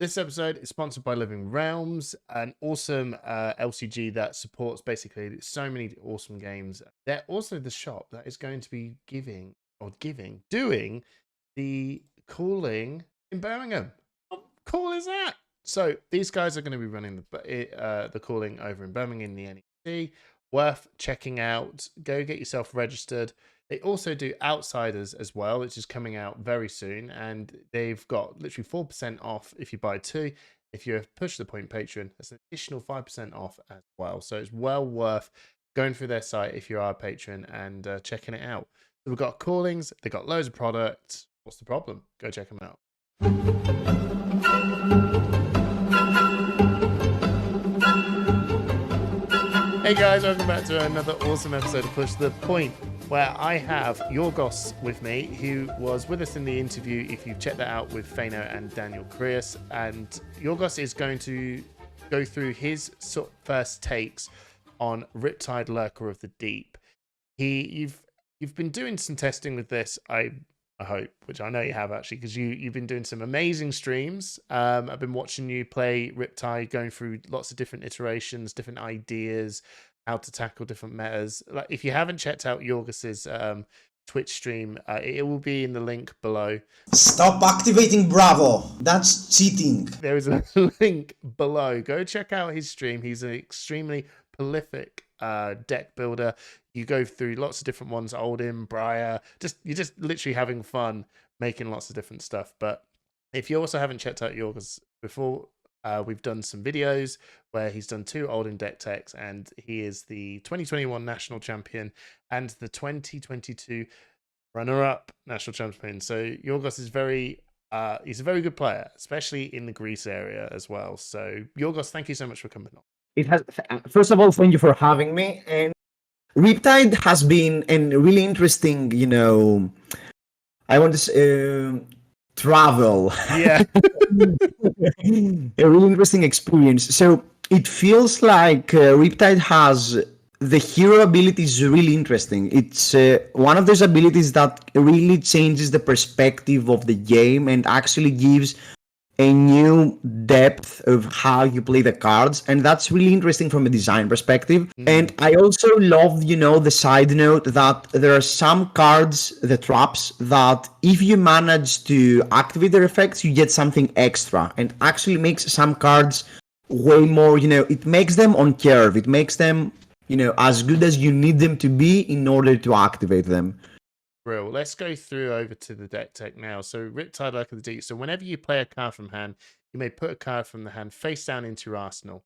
This episode is sponsored by Living Realms, an awesome LCG that supports basically so many awesome games. They're also the shop that is going to be doing the calling in Birmingham. How cool is that? So these guys are going to be running the calling over in Birmingham in the NEC. Worth checking out. Go get yourself registered. They also do Outsiders as well, which is coming out very soon. And they've got literally 4% off if you buy two. If you're a Push the Point patron, that's an additional 5% off as well. So it's well worth going through their site if you are a patron and checking it out. So we've got callings. They've got loads of products. What's the problem? Go check them out. Hey guys, welcome back to another awesome episode of Push the Point, where I have Yorgos with me, who was with us in the interview, if you've checked that out, with Fano and Daniel Krios. And Yorgos is going to go through his first takes on Riptide Lurker of the Deep. You've been doing some testing with this, I hope, which I know you have actually, because you've been doing some amazing streams. I've been watching you play Riptide, going through lots of different iterations, different ideas, how to tackle different metas. Like, if you haven't checked out Yorgos's Twitch stream, it will be in the link below. Stop activating Bravo. That's cheating. There is a link below. Go check out his stream. He's an extremely prolific deck builder. You go through lots of different ones, Oldhim, Briar. You're just literally having fun making lots of different stuff. But if you also haven't checked out Yorgos before, we've done some videos where he's done 2 Oldhim deck techs, and he is the 2021 national champion and the 2022 runner-up national champion. So Yorgos is he's a very good player, especially in the Greece area as well. So Yorgos, thank you so much for coming on. First of all, thank you for having me. And Riptide has been a really interesting, I want to travel. Yeah. A really interesting experience. So it feels like Riptide has the hero ability is really interesting. It's one of those abilities that really changes the perspective of the game and actually gives a new depth of how you play the cards, and that's really interesting from a design perspective. And I also love, the side note that there are some cards, the traps, that if you manage to activate their effects, you get something extra, and actually makes some cards way more, it makes them on curve. It makes them, as good as you need them to be in order to activate them. Real. Let's go through over to the deck tech now. So Riptide Lurker of the Deep. So whenever you play a card from hand, you may put a card from the hand face down into your arsenal.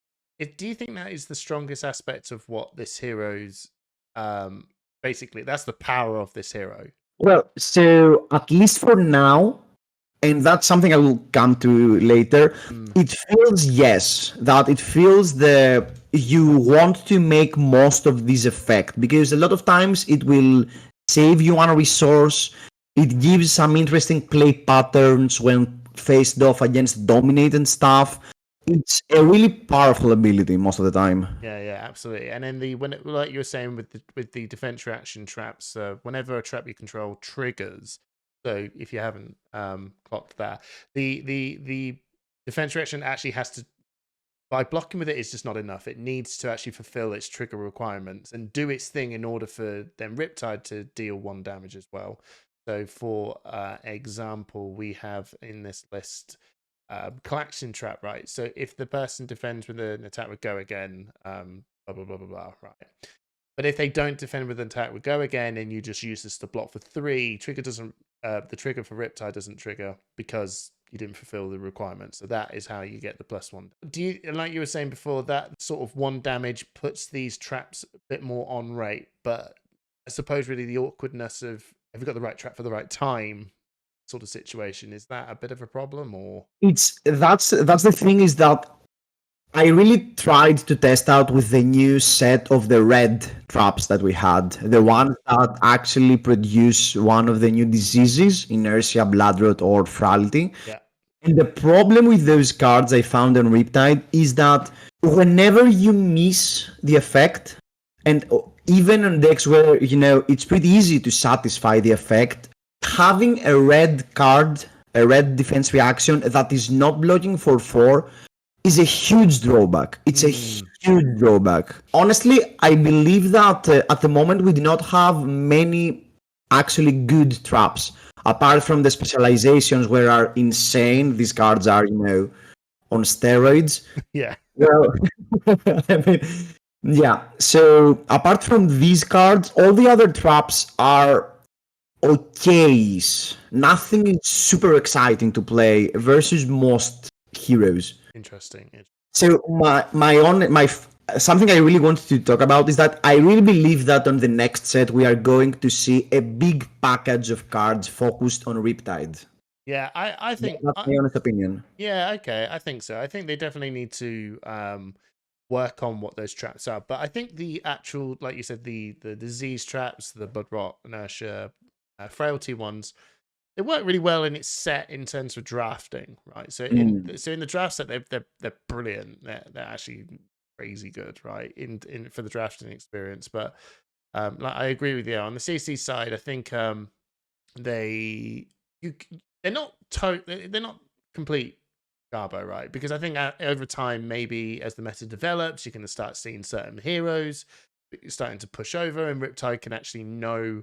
Do you think that is the strongest aspect of what this hero's basically that's the power of this hero? Well, so at least for now, and that's something I will come to later, it feels you want to make most of this effect, because a lot of times it will save you on a resource. It gives some interesting play patterns when faced off against dominate and stuff. It's a really powerful ability most of the time. Yeah, absolutely. And then like you were saying with the defense reaction traps, whenever a trap you control triggers. So if you haven't clocked that, the defense reaction actually has to, by blocking with it, it's just not enough. It needs to actually fulfill its trigger requirements and do its thing in order for then Riptide to deal 1 damage as well. So for example, we have in this list Collection Trap, right? So if the person defends with an attack with Go Again, blah, blah, blah, blah, blah, right? But if they don't defend with an attack with Go Again and you just use this to block for 3, the trigger for Riptide doesn't trigger because you didn't fulfill the requirements. So that is how you get the +1. Do you, like you were saying before, that sort of 1 damage puts these traps a bit more on rate, but I suppose really the awkwardness of, have you got the right trap for the right time sort of situation, is that a bit of a problem? Or that's the thing, is that I really tried to test out with the new set of the red traps that we had, the ones that actually produce one of the new diseases, inertia, blood rot, or frailty. Yeah. And the problem with those cards I found on Riptide is that whenever you miss the effect, and even on decks where it's pretty easy to satisfy the effect, having a red card a red defense reaction that is not blocking for 4 is a huge drawback. It's a huge drawback. Honestly, I believe that at the moment we do not have many actually good traps. Apart from the specializations where are insane, these cards are, on steroids. Yeah. Well, I mean, yeah. So apart from these cards, all the other traps are okay. Nothing is super exciting to play versus most heroes. Interesting. So something I really wanted to talk about is that I really believe that on the next set we are going to see a big package of cards focused on Riptide. Yeah, I think That's my honest opinion. Yeah, okay, I think so. I think they definitely need to work on what those traps are. But I think the actual, like you said, the disease traps, the blood rot, inertia, frailty ones, they work really well in its set in terms of drafting, right? So in the draft set, they're brilliant. They're actually crazy good, right? In for the drafting experience. But like I agree with you on the CC side. I think they you they're not they're not complete garbo, right? Because I think over time, maybe as the meta develops, you can start seeing certain heroes starting to push over, and Riptide can actually know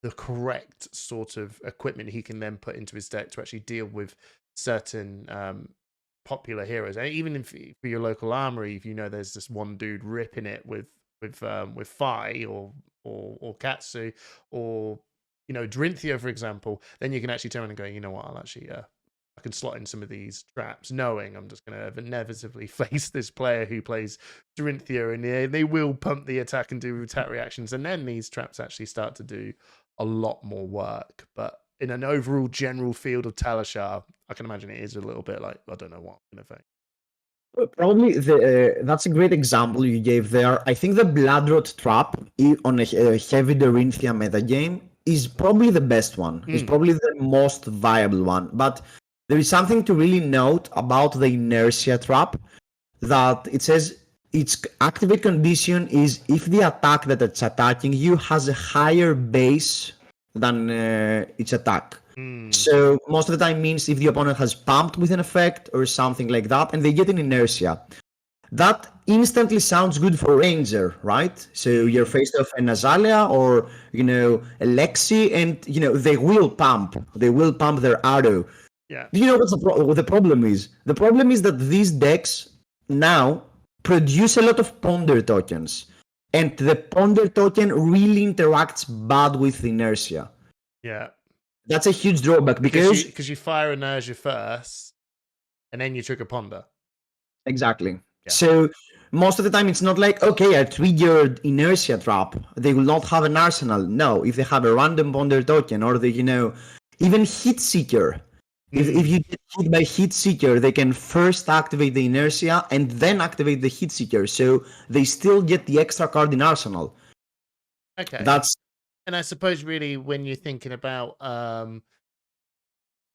the correct sort of equipment he can then put into his deck to actually deal with certain popular heroes. And even if for your local armory, if you know there's this one dude ripping it with Fi or Katsu or Drinthia, for example, then you can actually turn around and go, you know what, I'll actually I can slot in some of these traps, knowing I'm just going to inevitably face this player who plays Drinthia, and they will pump the attack and do attack reactions, and then these traps actually start to do a lot more work. But in an overall general field of Talishar, I can imagine it is a little bit like, I don't know what I'm going to think. Probably that's a great example you gave there. I think the Bloodrot trap on a heavy Dorinthia metagame is probably the best one. It's probably the most viable one. But there is something to really note about the inertia trap, that it says its activate condition is if the attack that it's attacking you has a higher base than its attack. So most of the time means if the opponent has pumped with an effect or something like that, and they get an inertia. That instantly sounds good for Ranger, right? So you're faced off an Azalea or, a Lexi, and, they will pump. They will pump their arrow. Yeah. Do you know what the problem is? The problem is that these decks now produce a lot of ponder tokens. And the ponder token really interacts bad with inertia. Yeah. That's a huge drawback because you fire inertia first, and then you trigger ponder. Exactly. Yeah. So most of the time, it's not like, okay, I triggered inertia trap. They will not have an arsenal. No, if they have a random ponder token or the, even hit seeker. If you get hit by hit seeker, they can first activate the inertia and then activate the hit seeker. So they still get the extra card in arsenal. Okay. And I suppose really when you're thinking about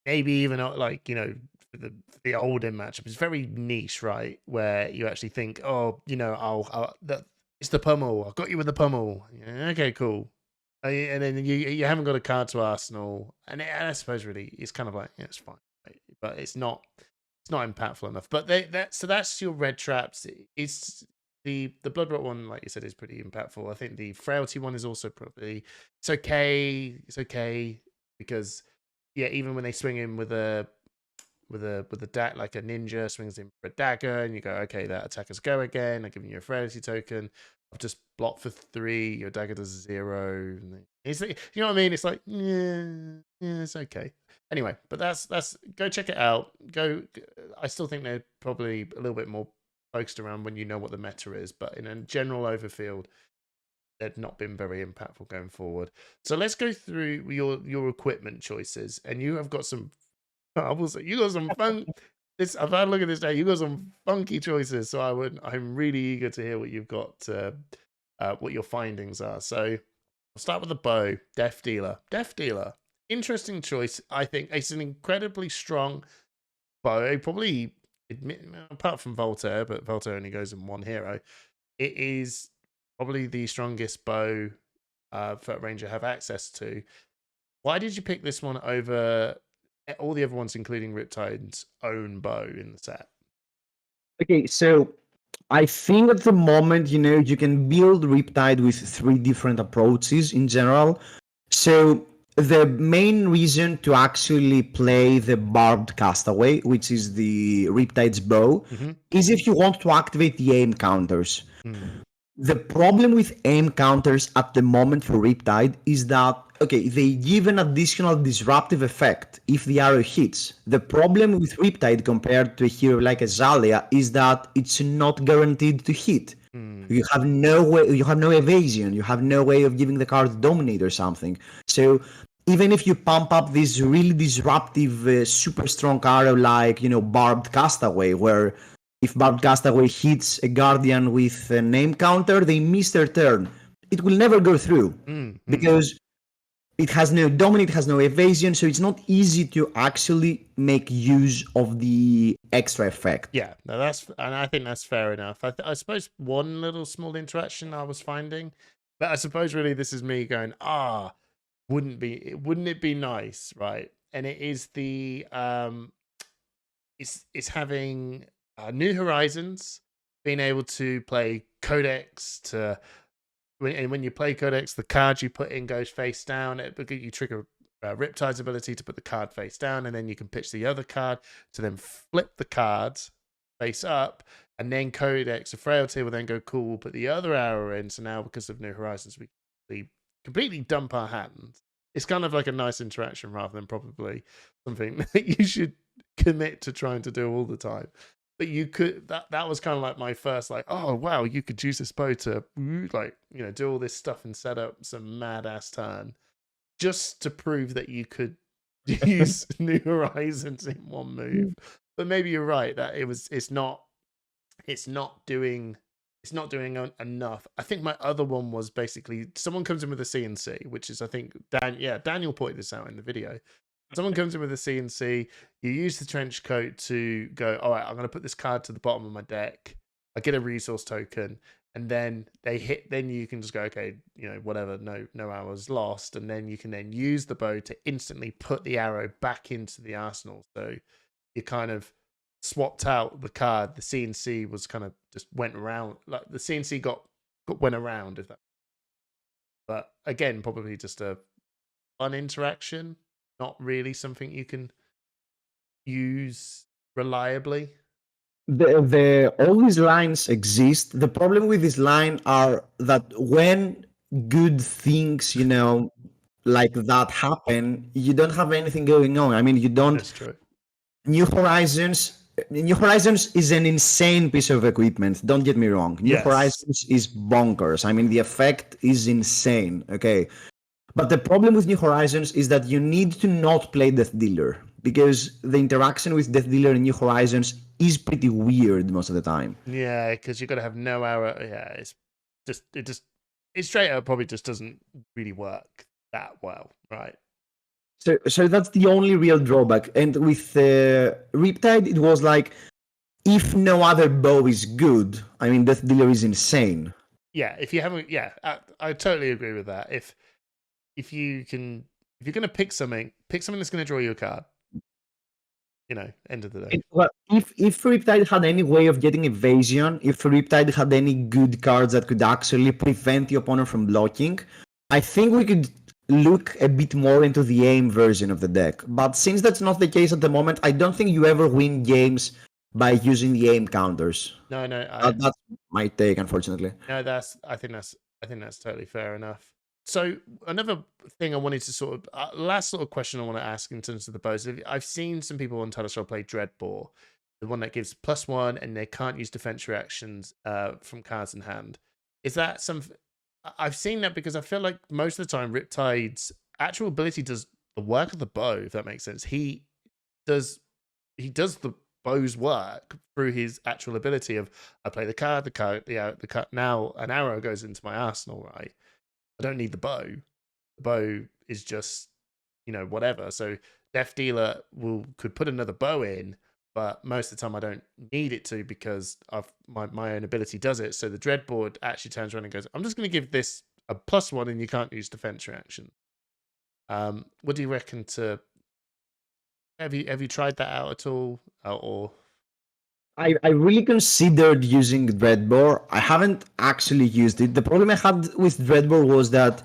maybe even like the older matchup, it's very niche, right? Where you actually think, oh, it's the pummel. I got you with the pummel. Yeah, okay, cool. And then you haven't got a card to arsenal, and I suppose really it's kind of like, yeah, it's fine, right? But it's not impactful enough. But so that's your red traps. It's the blood rot one, like you said, is pretty impactful. I think the frailty one is also probably it's okay because even when they swing in with a like a ninja swings in for a dagger, and you go, okay, that attacker's go again. I'm giving you a frailty token. I've just blocked for 3. Your dagger does 0. It's like, you know what I mean? It's like, yeah, it's okay. Anyway, but that's go check it out. I still think they're probably a little bit more focused around when you know what the meta is, but in a general overfield, they've not been very impactful going forward. So let's go through your equipment choices, and you have got some. I will say you got some fun. I've had a look at this day. You got some funky choices, so I'm really eager to hear what you've got, what your findings are. So I'll start with the bow, Death Dealer. Death Dealer, interesting choice. I think it's an incredibly strong bow. Probably, apart from Voltaire, but Voltaire only goes in one hero. It is probably the strongest bow for Ranger have access to. Why did you pick this one over all the other ones, including Riptide's own bow in the set? Okay, so I think at the moment, you can build Riptide with 3 different approaches in general. So the main reason to actually play the Barbed Castaway, which is the Riptide's bow, Mm-hmm. is if you want to activate the aim counters. Mm. The problem with aim counters at the moment for Riptide is that, okay, they give an additional disruptive effect if the arrow hits. The problem with Riptide compared to a hero like Azalea is that it's not guaranteed to hit. Mm. You have no way, you have no evasion, you have no way of giving the card dominate or something. So even if you pump up this really disruptive, super strong arrow like, Barbed Castaway, where if Barbed Castaway hits a Guardian with a name counter, they miss their turn. It will never go through because it has no dominate, it has no evasion, so it's not easy to actually make use of the extra effect. Yeah, no, and I think that's fair enough. I suppose one little small interaction I was finding, but I suppose really this is me going, wouldn't it be nice, right? And it is the it's having New Horizons, being able to play Codex when you play Codex, the card you put in goes face down. You trigger Riptide's ability to put the card face down, and then you can pitch the other card to then flip the cards face up, and then Codex, a Frailty, will then go, cool, we'll put the other arrow in. So now, because of New Horizons, we completely dump our hands. It's kind of like a nice interaction rather than probably something that you should commit to trying to do all the time. But you could, that was kind of like my first, like, oh wow, you could use this bow to do all this stuff and set up some mad ass turn just to prove that you could use New Horizons in one move. But maybe you're right that it's not doing enough. I think my other one was basically someone comes in with a CNC, which is, I think, Daniel pointed this out in the video. Someone comes in with a CNC, you use the trench coat to go, all right, I'm going to put this card to the bottom of my deck. I get a resource token, and then then you can just go, okay, whatever, no hours lost. And then you can then use the bow to instantly put the arrow back into the arsenal. So you kind of swapped out the card. The CNC was kind of just went around, like the CNC went around, if that. But again, probably just a fun interaction, not really something you can use reliably. All these lines exist. The problem with this line are that when good things, like that happen, you don't have anything going on. I mean, you don't. That's true. New Horizons is an insane piece of equipment. Don't get me wrong. New Horizons is bonkers. I mean, the effect is insane. Okay. But the problem with New Horizons is that you need to not play Death Dealer because the interaction with Death Dealer in New Horizons is pretty weird most of the time. Yeah, because you've got to have no arrow. Yeah, it straight up probably just doesn't really work that well, right? So that's the only real drawback. And with Riptide, it was like, if no other bow is good, I mean, Death Dealer is insane. Yeah, if you haven't, I totally agree with that. If you're gonna pick something that's gonna draw you a card. End of the day. Well, if Riptide had any way of getting evasion, if Riptide had any good cards that could actually prevent the opponent from blocking, I think we could look a bit more into the aim version of the deck. But since that's not the case at the moment, I don't think you ever win games by using the aim counters. No, that's my take, unfortunately. No, I think that's totally fair enough. So another thing I wanted to sort of last sort of question I want to ask in terms of the bows. I've seen some people on Teleshow play Dreadbore, the one that gives +1 and they can't use defense reactions from cards in hand. Is that something? I've seen that because I feel like most of the time Riptide's actual ability does the work of the bow, if that makes sense. He does the bow's work through his actual ability of, I play the card, the card, now an arrow goes into my arsenal, right? I don't need the bow. The bow is just, whatever. So Death Dealer could put another bow in, but most of the time I don't need it to because of my own ability does it. So the Dreadboard actually turns around and goes, I'm just going to give this a +1 and you can't use defense reaction. What do you reckon to Have you tried that out at all? Or I really considered using Dreadbore. I haven't actually used it. The problem I had with Dreadbore was that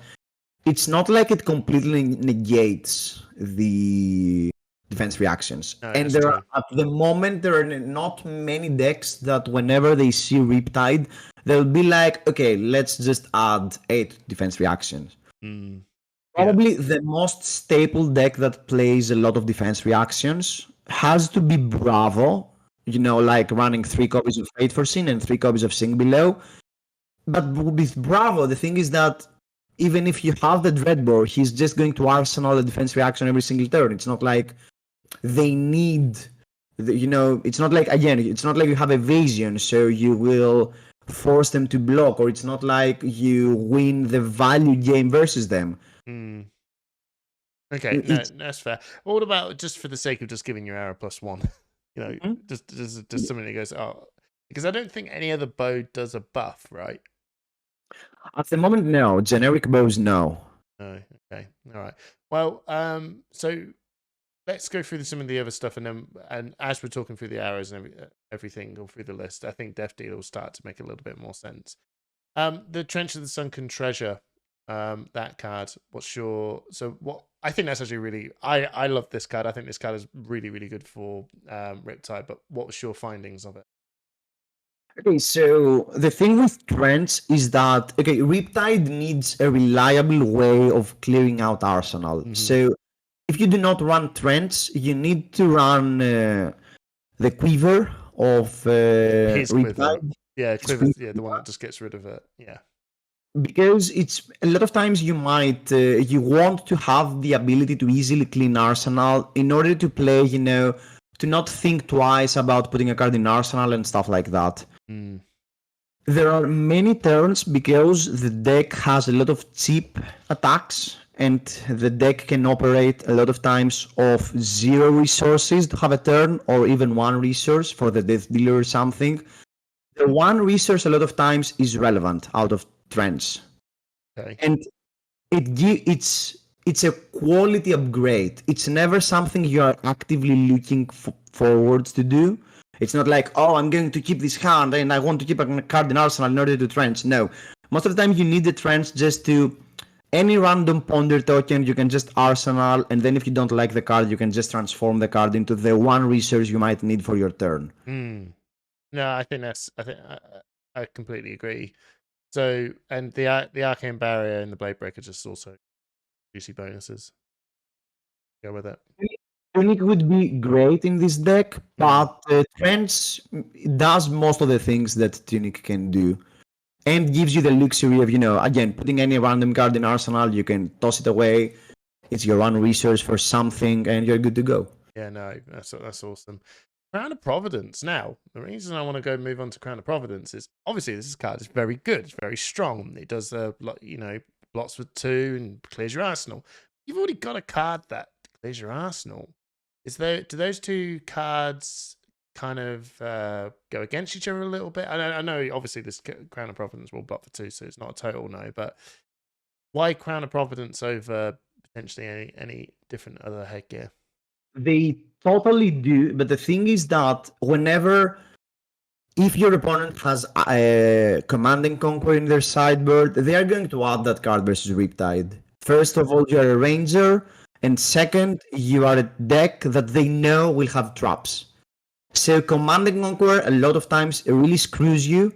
it's not like it completely negates the defense reactions. no, And that's there are, true. at the moment, there are not many decks that whenever they see Riptide, they'll be like, okay, let's just add 8 defense reactions. Mm, yeah. Probably the most staple deck that plays a lot of defense reactions has to be Bravo, like running 3 copies of Fate for Sin and 3 copies of Sing Below. But with Bravo, the thing is that even if you have the Dreadbore, he's just going to arsenal the defense reaction every single turn. It's not like they need, it's not like, again, it's not like you have evasion, so you will force them to block, or it's not like you win the value game versus them. Mm. Okay, no, It's that's fair. What about just for the sake of just giving your arrow +1? Just something that goes, oh, because I don't think any other bow does a buff, right? At the moment, no. Generic bows, no. No. Okay. All right. Well, so let's go through some of the other stuff, and as we're talking through the arrows and everything, or through the list, I think Death Dealer will start to make a little bit more sense. The Trench of the Sunken Treasure, that card. What? I think that's actually really. I love this card. I think this card is really really good for Riptide. But what was your findings of it? Okay, so the thing with Trents is that, okay, Riptide needs a reliable way of clearing out Arsenal. Mm-hmm. So if you do not run Trents, you need to run the Quiver of His Quiver. Riptide. Yeah, Quiver. Yeah, the one that just gets rid of it. Yeah. Because it's a lot of times you want to have the ability to easily clean Arsenal in order to play, to not think twice about putting a card in Arsenal and stuff like that. Mm. There are many turns because the deck has a lot of cheap attacks, and the deck can operate a lot of times off 0 resources to have a turn, or even 1 resource for the Death Dealer or something. The 1 resource a lot of times is relevant out of trends. Okay. And it's a quality upgrade. It's never something you are actively looking forward to do. It's not like, oh, I'm going to keep this hand and I want to keep a card in Arsenal in order to trench. No. Most of the time you need the trench just to any random ponder token, you can just arsenal, and then if you don't like the card, you can just transform the card into the 1 resource you might need for your turn. No, I think I completely agree. So, and the Arcane Barrier and the Blade Breaker just also juicy bonuses. Go with it. Tunic would be great in this deck, but Trench does most of the things that Tunic can do. And gives you the luxury of, again, putting any random card in Arsenal, you can toss it away. It's your 1 resource for something, and you're good to go. Yeah, no, that's awesome. Crown of Providence. Now, the reason I want to move on to Crown of Providence is obviously this card is very good. It's very strong. It does, blots with 2 and clears your arsenal. You've already got a card that clears your arsenal. Do those 2 cards kind of go against each other a little bit? I know obviously this Crown of Providence will blot for 2, so it's not a total no. But why Crown of Providence over potentially any different other headgear? They totally do, but the thing is that if your opponent has a Command and Conquer in their sideboard, they are going to add that card versus Riptide. First of all, you're a Ranger, and second, you are a deck that they know will have traps. So Command and Conquer, a lot of times, it really screws you.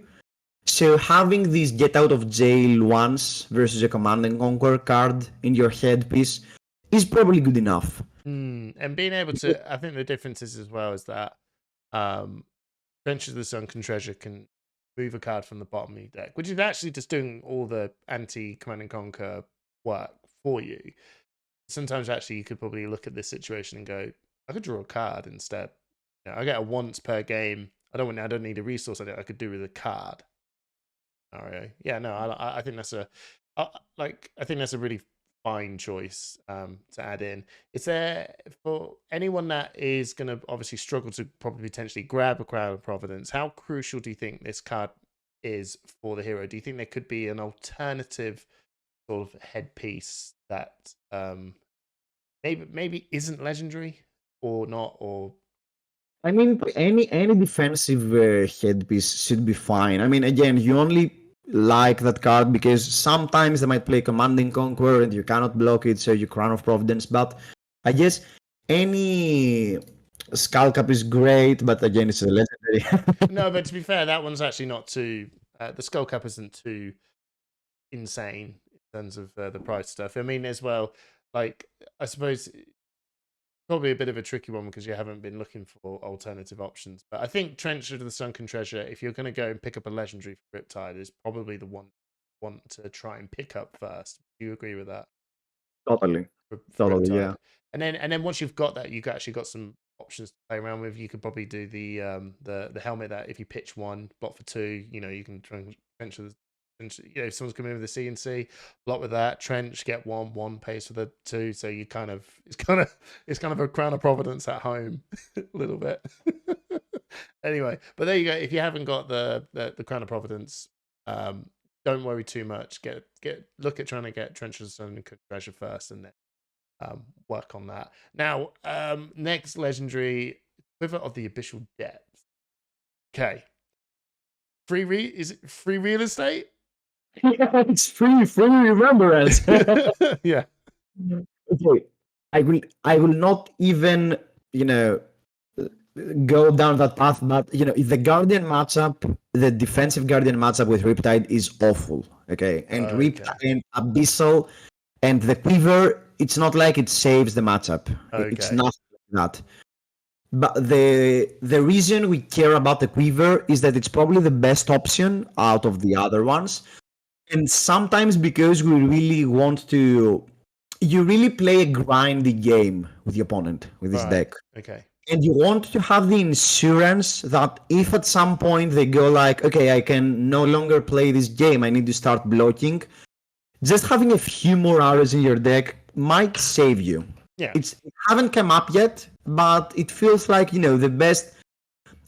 So having these get out of jail once versus a Command and Conquer card in your headpiece is probably good enough. And being able to, I think the difference is as well is that Trench of the Sunken Treasure can move a card from the bottom of your deck, which is actually just doing all the anti-Command and Conquer work for you. Sometimes actually you could probably look at this situation and go, I could draw a card instead. I get a once per game. I don't need a resource. I could do with a card. Yeah, no, I think that's a really fine choice to add in. Is there, for anyone that is going to obviously struggle to probably potentially grab a Crown of Providence, how crucial do you think this card is for the hero? Do you think there could be an alternative sort of headpiece that maybe isn't legendary? or not, or I mean, any defensive headpiece should be fine. I mean, again, you only like that card because sometimes they might play Command and Conquer and you cannot block it, so you Crown of Providence. But I guess any Skull Cap is great, but again, it's a legendary. no. But to be fair, that one's actually not too. The skull cap isn't too insane in terms of the price stuff. I mean, as well, like I suppose probably a bit of a tricky one because you haven't been looking for alternative options. But I think Trench of the Sunken Treasure, if you're going to go and pick up a legendary for Riptide, is probably the one you want to try and pick up first. Do you agree with that? Totally, For totally, Riptide. yeah. And then once you've got that, you've actually got some options to play around with. You could probably do the helmet that if you pitch one, block for two, you can trench with, if someone's coming in with a CNC, block with that, trench, get one pays for the two. So you it's kind of a Crown of Providence at home a little bit. Anyway, but there you go. If you haven't got the Crown of Providence, don't worry too much. Look at trying to get Trench of the Sun and Treasure first, and then work on that. Now, next legendary, Quiver of the Abyssal Depths. Okay. Is it free real estate? Yeah, it's free remembrance. Yeah. Okay. I will not even, go down that path, but if the Guardian matchup, the defensive Guardian matchup with Riptide is awful. Okay. And Riptide and Abyssal and the Quiver, it's not like it saves the matchup. Okay. It's not like that. But the reason we care about the Quiver is that it's probably the best option out of the other ones. And sometimes because we really want to, you really play a grindy game with the opponent with this deck. Okay. And you want to have the insurance that if at some point they go like, okay, I can no longer play this game, I need to start blocking, just having a few more arrows in your deck might save you. Yeah. It haven't come up yet, but it feels like, the best.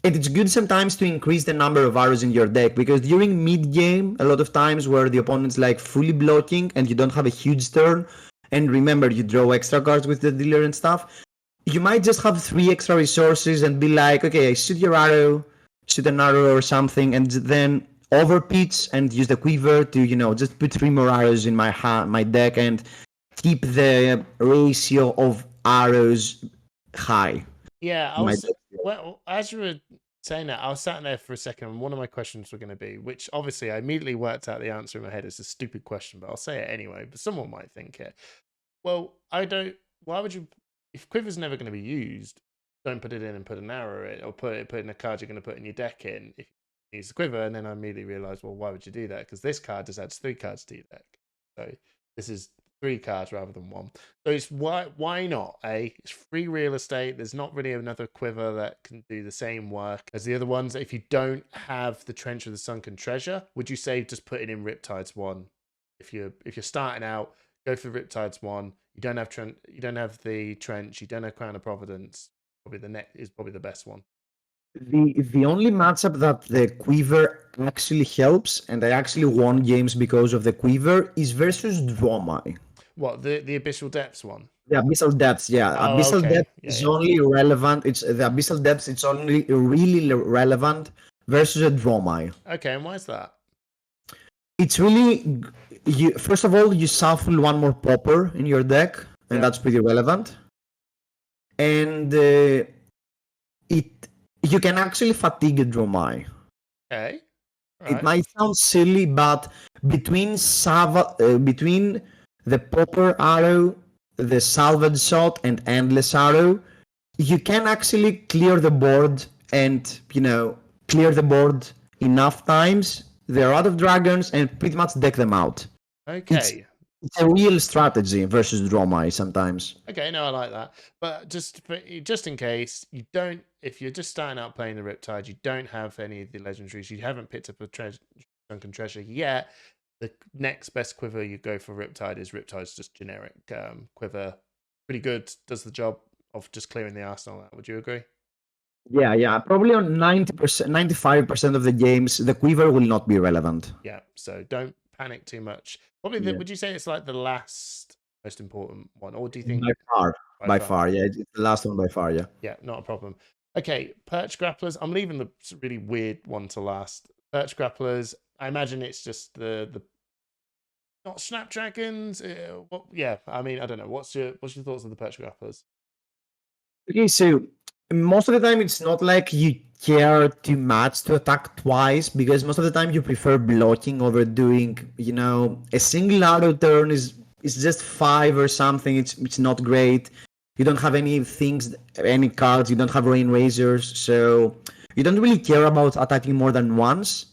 And it's good sometimes to increase the number of arrows in your deck, because during mid-game, a lot of times where the opponent's like fully blocking and you don't have a huge turn, and remember, you draw extra cards with the dealer and stuff, you might just have 3 extra resources and be like, okay, I shoot your arrow, shoot an arrow or something, and then overpitch and use the Quiver to, just put 3 more arrows in my deck and keep the ratio of arrows high. Yeah, well, as you were saying that, I was sat there for a second, and one of my questions were going to be, which obviously I immediately worked out the answer in my head. It's a stupid question, but I'll say it anyway. But someone might think it. Well, why would you? If Quiver's never going to be used, don't put it in and put an arrow in, or put in a card you're going to put in your deck in. If you use the Quiver, and then I immediately realized, well, why would you do that? Because this card just adds 3 cards to your deck. So this is 3 cards rather than 1. So it's why not? It's free real estate. There's not really another Quiver that can do the same work as the other ones. If you don't have the Trench of the Sunken Treasure, would you say just put it in Riptide's one? If you're starting out, go for Riptide's one. You don't have you don't have the Trench. You don't have Crown of Providence. Probably the next is probably the best one. The only matchup that the Quiver actually helps, and I actually won games because of the Quiver, is versus Dromai. What, the Abyssal Depths one? The Abyssal Depths, yeah. Oh, Abyssal okay. Depths is only relevant. It's the Abyssal Depths. It's only really relevant versus a Dromai. Okay, and why is that? It's really first of all, you shuffle 1 more Pauper in your deck, and that's pretty relevant. And you can actually fatigue a Dromai. Okay. Right. It might sound silly, but between the Pauper Arrow, the Salvage Shot, and Endless Arrow, you can actually clear the board and, clear the board enough times. They're out of dragons and pretty much deck them out. Okay. It's a real strategy versus Dromai sometimes. Okay, no, I like that. But just in case you don't, if you're just starting out playing the Riptide, you don't have any of the legendaries, you haven't picked up a Sunken Treasure yet, the next best Quiver you go for Riptide is Riptide's just generic Quiver. Pretty good, does the job of just clearing the arsenal out. Would you agree? Yeah. Probably on 90%, 95% of the games, the Quiver will not be relevant. Yeah, so don't panic too much. Probably, would you say it's like the last most important one, or do you think By far, yeah, it's the last one by far, yeah. Yeah, not a problem. Okay, perch grapplers. I'm leaving the really weird one to last. Perch grapplers. I imagine it's just the not snapdragons. Yeah, I mean, I don't know. What's your thoughts on the perch grapplers? Okay, so most of the time it's not like you care too much to attack twice, because most of the time you prefer blocking over doing, a single auto turn is just 5 or something. It's not great. You don't have any things, any cards. You don't have rain razors, so you don't really care about attacking more than once.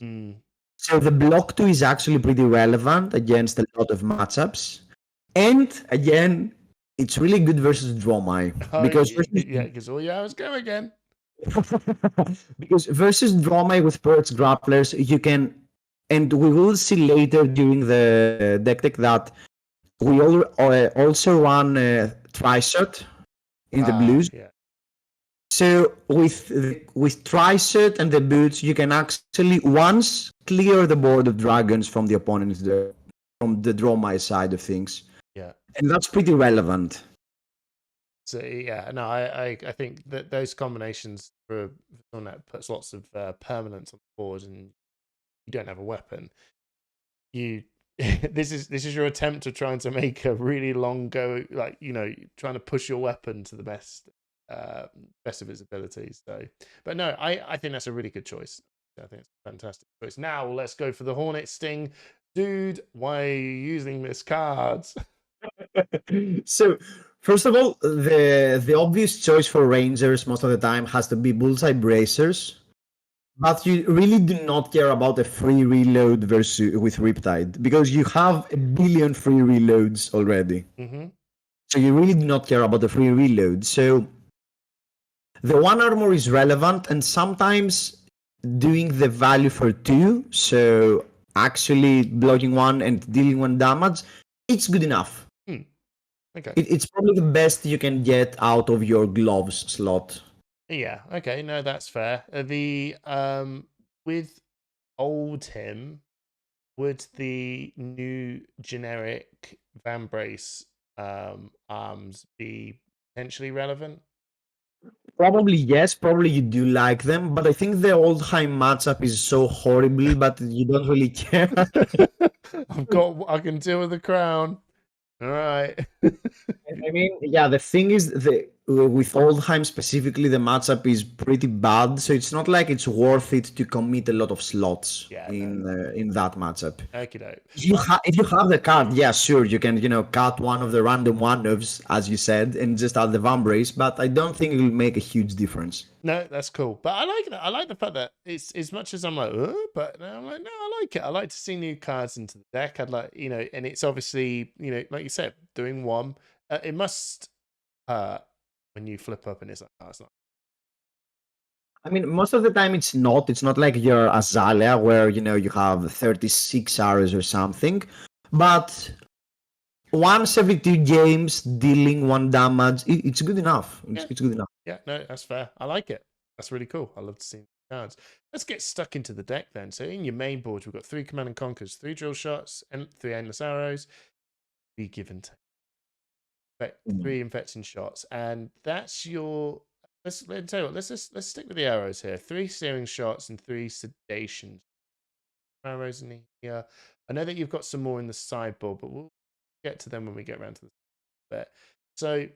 So the block 2 is actually pretty relevant against a lot of matchups. And again, it's really good versus Dromai. Because all your hours go again. Because versus Dromai with Perch Grapplers, you can, and we will see later during the deck tech that we also run Tri-Shot in the blues. Yeah. So with Tri-Shot and the boots, you can actually once clear the board of dragons from the opponent's from the Dromai side of things. Yeah. And that's pretty relevant. So yeah, no, I think that those combinations for someone that puts lots of permanence on the board and you don't have a weapon, this is your attempt to trying to make a really long go, like trying to push your weapon to the best of its abilities. So, but no, I think that's a really good choice. I think it's a fantastic choice. Now let's go for the Hornet Sting, dude. Why are you using this cards? So first of all, the obvious choice for Rangers most of the time has to be Bullseye Bracers. But you really do not care about a free reload with Riptide, because you have a billion free reloads already. So you really do not care about the free reload. So the 1 armor is relevant, and sometimes doing the value for 2, so actually blocking 1 and dealing 1 damage, it's good enough. Okay. It's probably the best you can get out of your gloves slot. Yeah. Okay. No, that's fair. The with Oldhim, would the new generic Vambrace arms be potentially relevant? Probably yes. Probably you do like them, but I think the Oldhim matchup is so horrible, but you don't really care. I can deal with the crown. All right. I mean, yeah, the thing is, with Oldhim specifically, the matchup is pretty bad, so it's not like it's worth it to commit a lot of slots in that matchup. Okay. If you have the card, yeah, sure, you can cut one of the random one-offs, as you said, and just add the Vambrace, but I don't think it will make a huge difference. No, that's cool. But I like that. I like the fact that it's as much as I'm like, but I'm like, no, I like it. I like to see new cards into the deck. I'd like, and it's obviously, like you said, doing 1. It must hurt when you flip up and it's like, oh, it's not. I mean, most of the time it's not. It's not like your Azalea where, you have 36 arrows or something. But once every 2 games, dealing 1 damage, it's good enough. It's good enough. Yeah, no, that's fair. I like it. That's really cool. I love to see cards. Let's get stuck into the deck then. So in your main board, we've got 3 Command and Conquers, 3 Drill Shots, and 3 Endless Arrows. Be give and take. 3 Infecting Shots. And that's your... Let's tell you what, let's stick with the arrows here. 3 Searing Shots and 3 Sedation arrows in here. I know that you've got some more in the sideboard, but we'll get to them when we get around to the bit. So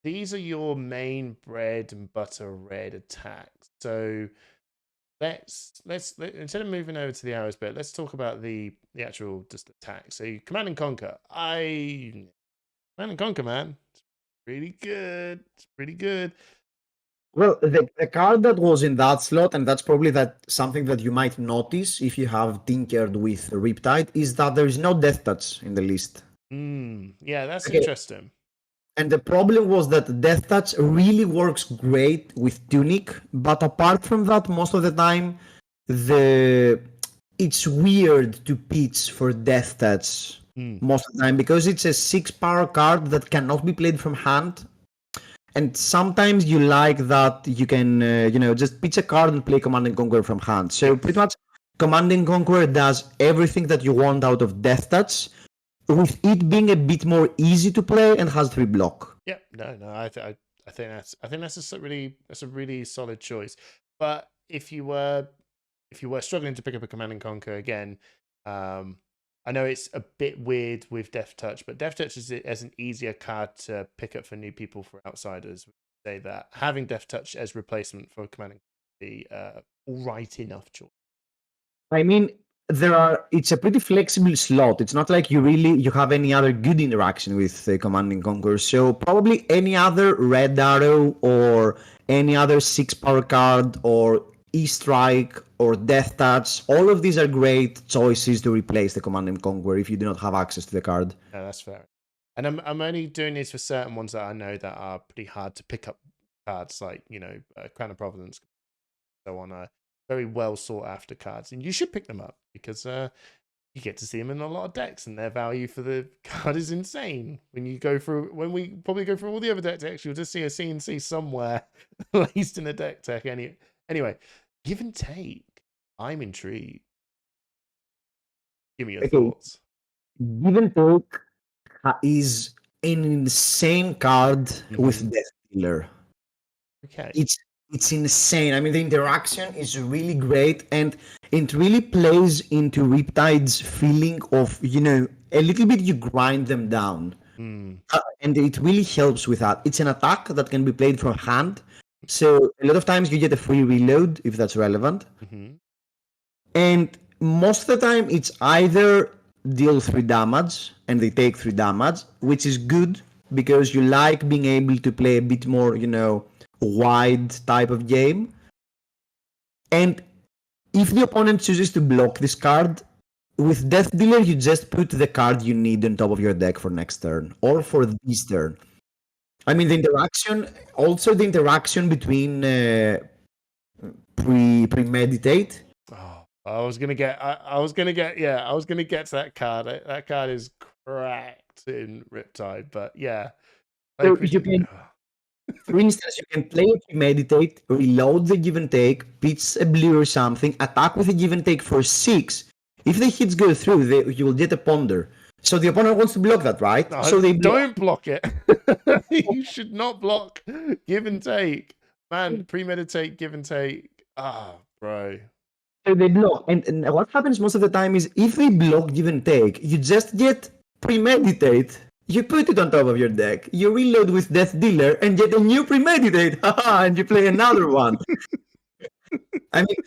these are your main bread and butter red attacks. So let's instead of moving over to the arrows bit, let's talk about the actual just attack. So Command and Conquer. Command and Conquer, man. It's really good. It's pretty good. Well, the card that was in that slot, and that's probably something that you might notice if you have tinkered with Riptide, is that there is no Death Touch in the list. Yeah, that's interesting. And the problem was that Death Touch really works great with Tunic, but apart from that, most of the time, it's weird to pitch for Death Touch most of the time, because it's a 6-power card that cannot be played from hand. And sometimes you like that you can, just pitch a card and play Command and Conquer from hand. So pretty much Command and Conquer does everything that you want out of Death Touch with it being a bit more easy to play and has 3 block. Yeah, no, I think that's a really solid choice. But if you were struggling to pick up a Command and Conquer again, I know it's a bit weird with Death Touch, but Death Touch is an easier card to pick up for new people, for outsiders. We say that having Death Touch as replacement for Command and Conquer would be all right enough choice. I mean, it's a pretty flexible slot. It's not like you have any other good interaction with Command and Conquer. So probably any other Red Arrow or any other 6 power card or E-Strike or Death Touch, all of these are great choices to replace the Command and Conquer if you do not have access to the card. Yeah, that's fair. And I'm only doing this for certain ones that I know that are pretty hard to pick up cards, like, Crown of Providence, so on. Very well sought after cards, and you should pick them up because you get to see them in a lot of decks, and their value for the card is insane. When we probably go through all the other deck decks, you'll just see a CNC somewhere laced in a deck tech. Anyway, Give and Take. I'm intrigued. Give me your thoughts. Give and Take is an insane card with Death Dealer. Okay. It's insane. I mean, the interaction is really great, and it really plays into Riptide's feeling of, a little bit you grind them down. And it really helps with that. It's an attack that can be played from hand. So a lot of times you get a free reload, if that's relevant. And most of the time it's either deal 3 damage and they take 3 damage, which is good because you like being able to play a bit more, wide type of game. And if the opponent chooses to block this card, with Death Dealer you just put the card you need on top of your deck for next turn or for this turn. I mean, the interaction between premeditate. Oh, I was gonna get to that card. That card is cracked in Riptide, but yeah. So you can, for instance, you can play a premeditate, reload the Give and Take, pitch a blue or something, attack with a Give and Take for 6. If the hits go through, you will get a ponder. So the opponent wants to block that, right? No, so they don't block it. You should not block Give and Take. Man, premeditate, Give and Take. Bro. So they block. And what happens most of the time is if they block Give and Take, you just get premeditate. You put it on top of your deck, you reload with Death Dealer and get a new premeditate. And you play another one. I mean,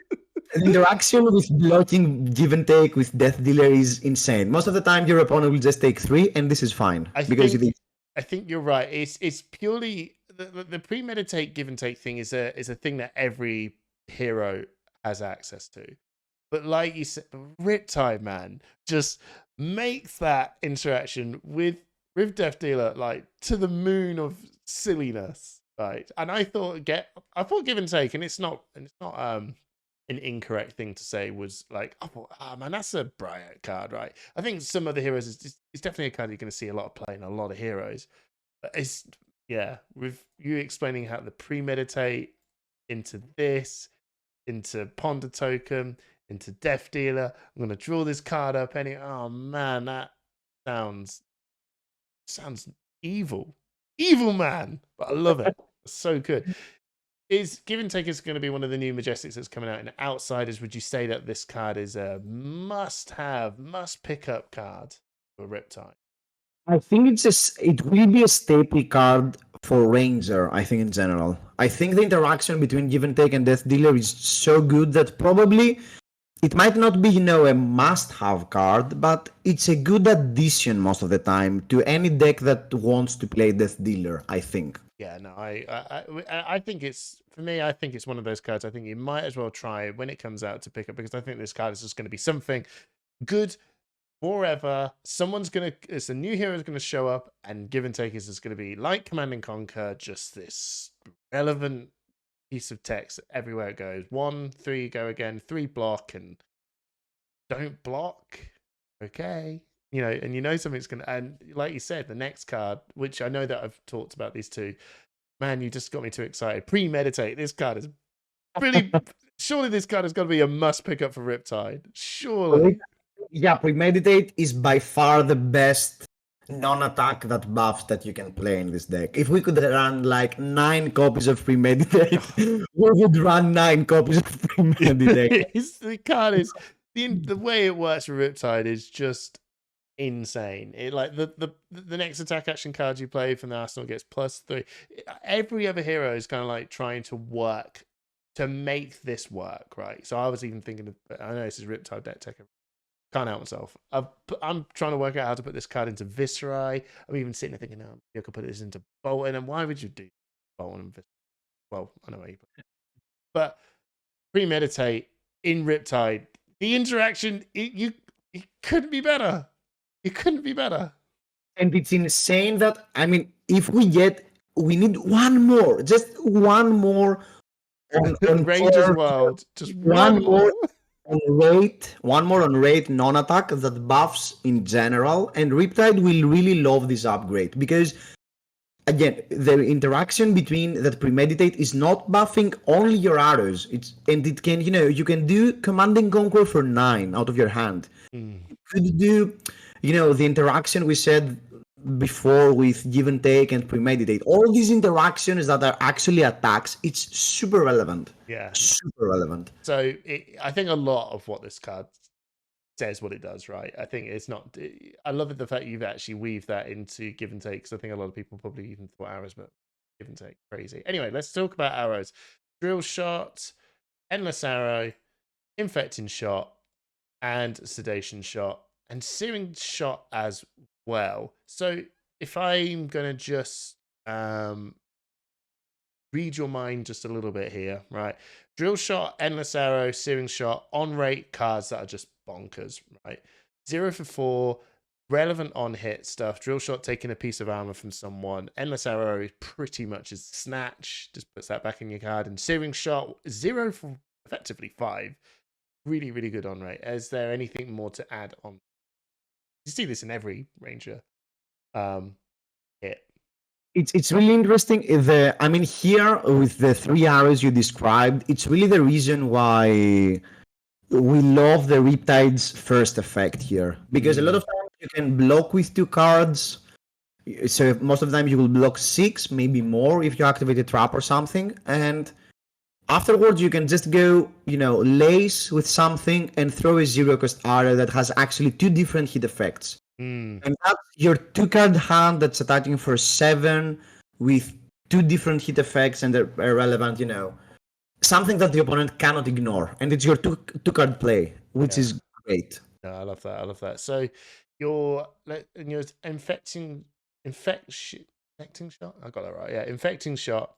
the interaction with blocking Give and Take with Death Dealer is insane. Most of the time, your opponent will just take 3, and this is fine. I think you're right. It's purely the premeditate Give and Take thing is a thing that every hero has access to. But like you said, Riptide, man, just makes that interaction with Death Dealer like to the moon of silliness, right? And I thought Give and Take, and it's not an incorrect thing to say, was like, man, that's a Briar card, right? I think some of the heroes is definitely a card you're going to see a lot of play in a lot of heroes. But it's, with you explaining how the premeditate into this, into Ponder Token, into Death Dealer, I'm going to draw this card up. Oh man, that sounds evil, man, but I love it. It's so good. Is Give and Take is going to be one of the new Majestics that's coming out in Outsiders? Would you say that this card is a must pick up card for Riptide? I think it will be a staple card for Ranger, I think, in general. I think the interaction between Give and Take and Death Dealer is so good that probably it might not be, a must-have card, but it's a good addition most of the time to any deck that wants to play Death Dealer, I think. Yeah, no, I think it's, for me, I think it's one of those cards I think you might as well try when it comes out to pick up, because I think this card is just going to be something good forever. It's a new hero is going to show up, and Give and Take is just going to be like Command and Conquer, just this relevant piece of text everywhere it goes. 1, 3, go again, 3 block, and don't block. Okay. And something's gonna, and like you said, the next card, which I know that I've talked about these two, man, you just got me too excited. Premeditate. This card is really surely this card has got to be a must pick up for Riptide. Surely. Yeah, Premeditate is by far the best non-attack that buffs that you can play in this deck. If we could run like 9 copies of Premeditate, we would run 9 copies of Premeditate. The card is the way it works for Riptide is just insane. It like the next attack action card you play from the arsenal gets +3. Every other hero is kind of like trying to work to make this work, right? So I was even thinking of, I know this is Riptide deck tech. Can't help myself. I'm trying to work out how to put this card into Viscerai. I'm even sitting there thinking, oh, I could put this into Bolton. And why would you do Bolton and Viscerai? Well, I know why you put it. But Premeditate in Riptide, the interaction, it couldn't be better. It couldn't be better. And it's insane that, I mean, if we need one more, just one more on Ranger's World. Just one more on rate non-attack that buffs in general, and Riptide will really love this upgrade because again the interaction between that Premeditate is not buffing only your arrows, it can, you can do Command and Conquer for 9 out of your hand. You could do, the interaction we said before with Give and Take and Premeditate. All these interactions that are actually attacks, it's super relevant. Yeah. Super relevant. So I think a lot of what this card says what it does, right? I think it's not. I love the fact you've actually weaved that into Give and Take, because I think a lot of people probably even thought arrows, but Give and Take, crazy. Anyway, let's talk about arrows. Drill Shot, Endless Arrow, Infecting Shot, and Sedation Shot, and Searing Shot as well. So if I'm gonna just read your mind just a little bit here, right? Drill Shot, Endless Arrow, Searing Shot, on rate cards that are just bonkers, right? 0 for 4, relevant on hit stuff. Drill Shot taking a piece of armor from someone. Endless Arrow is pretty much a snatch, just puts that back in your card. And Searing Shot, 0 for effectively 5. Really, really good on rate. Is there anything more to add on? You see this in every Ranger hit. It's really interesting. I mean, here with the 3 arrows you described, it's really the reason why we love the Riptide's first effect here, because a lot of times you can block with 2 cards. So most of the time you will block 6, maybe more if you activate a trap or something, and afterwards you can just go, lace with something and throw a 0-cost arrow that has actually 2 different hit effects. And that's your 2-card hand that's attacking for 7 with 2 different hit effects, and they're relevant, something that the opponent cannot ignore. And it's your 2-card play, which is great. No, I love that. I love that. So your infecting shot. I got that right. Yeah, infecting shot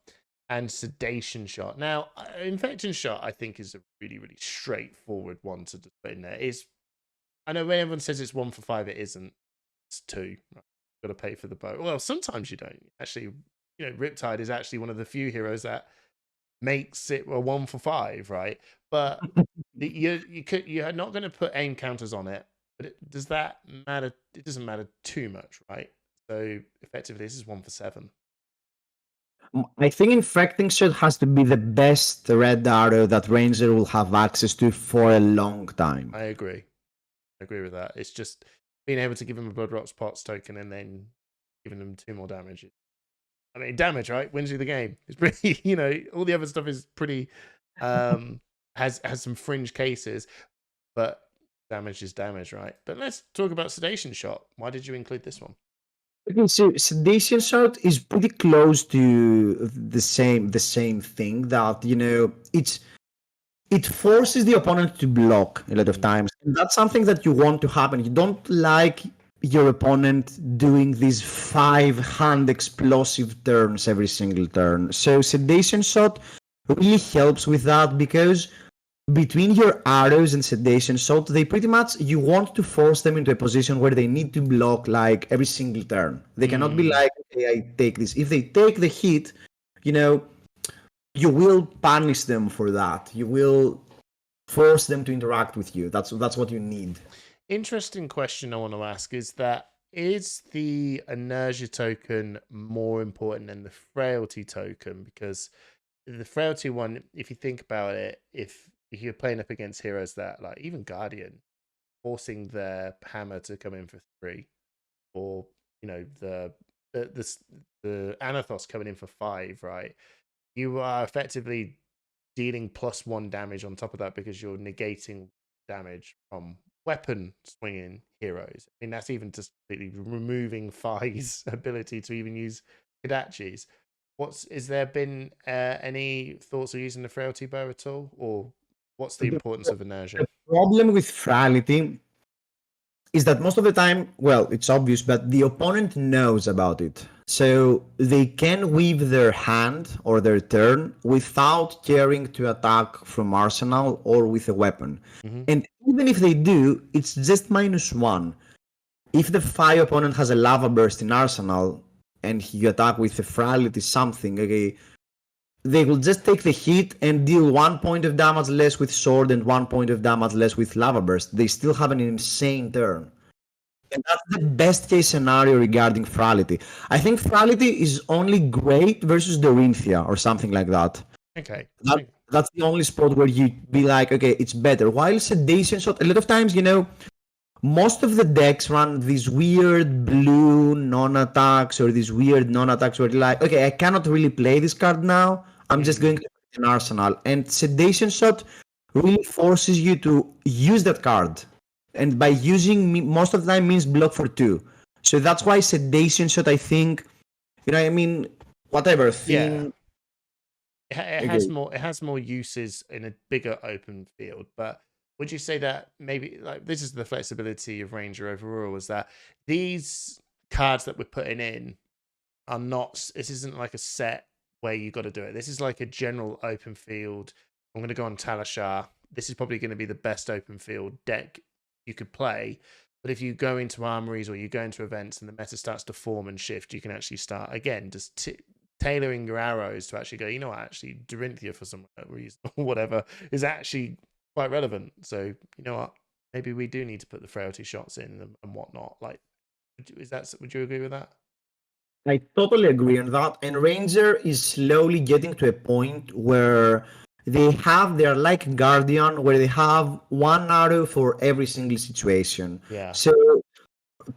and sedation shot. Now, infecting shot, I think, is a really, really straightforward one to put in there. I know when everyone says it's 1 for 5, it isn't. It's 2. Right? You've got to pay for the boat. Well, sometimes you don't. Actually, Riptide is actually one of the few heroes that makes it a 1 for 5, right? But you're not going to put aim counters on it. But does that matter? It doesn't matter too much, right? So effectively, this is 1 for 7. I think Infecting Shot has to be the best red arrow that Ranger will have access to for a long time. I agree with that. It's just being able to give him a Blood Rocks Pots token and then giving them 2 more damage. I mean, damage, right? Wins you the game. It's pretty, all the other stuff is pretty, has some fringe cases, but damage is damage, right? But let's talk about Sedation Shot. Why did you include this one? Okay, so Sedation Shot is pretty close to the same thing that, it forces the opponent to block a lot of times. And that's something that you want to happen. You don't like your opponent doing these 5-hand explosive turns every single turn. So Sedation Shot really helps with that, because between your arrows and Sedation Shot, they pretty much, you want to force them into a position where they need to block like every single turn. They cannot be like, okay, I take this. If they take the hit, you will punish them for that. You will force them to interact with you. That's what you need. Interesting question I want to ask is the inertia token more important than the frailty token? Because the frailty one, if you think about it, if you're playing up against heroes that, like even Guardian, forcing their hammer to come in for 3, or the Anathos coming in for 5, right? You are effectively dealing +1 damage on top of that because you're negating damage from weapon swinging heroes. I mean, that's even just completely removing Fai's ability to even use Kodachis. Is there been any thoughts of using the frailty bow at all, or what's the importance of inertia? The problem with frailty is that most of the time, well, it's obvious, but the opponent knows about it. So they can weave their hand or their turn without caring to attack from arsenal or with a weapon. And even if they do, it's just -1. If the Fai opponent has a lava burst in arsenal and you attack with a frailty something, okay, they will just take the hit and deal 1 point of damage less with sword and 1 point of damage less with lava burst. They still have an insane turn. And that's the best case scenario regarding frailty. I think frailty is only great versus Dorinthia or something like that. Okay. That's the only spot where you be like, okay, it's better. While sedation shot, a lot of times, most of the decks run these weird blue non-attacks or these weird non-attacks where you're like, okay, I cannot really play this card now. I'm just going to play an arsenal. And sedation shot really forces you to use that card. And by using most of the time means block for 2. So that's why sedation shot, I think, whatever thing. Yeah. It has more uses in a bigger open field, but would you say that maybe like this is the flexibility of Ranger overall, is that these cards that we're putting in are not, this isn't like a set way you got to do it. This is like a general open field. I'm going to go on Talashar. This is probably going to be the best open field deck you could play. But if you go into armories or you go into events and the meta starts to form and shift, you can actually start again just tailoring your arrows to actually go, you know what, actually Dorinthia for some reason or whatever is actually quite relevant. So you know what, maybe we do need to put the frailty shots in and whatnot. Like, would you agree with that? I totally agree on that. And Ranger is slowly getting to a point where they're like Guardian, where they have one arrow for every single situation. Yeah. So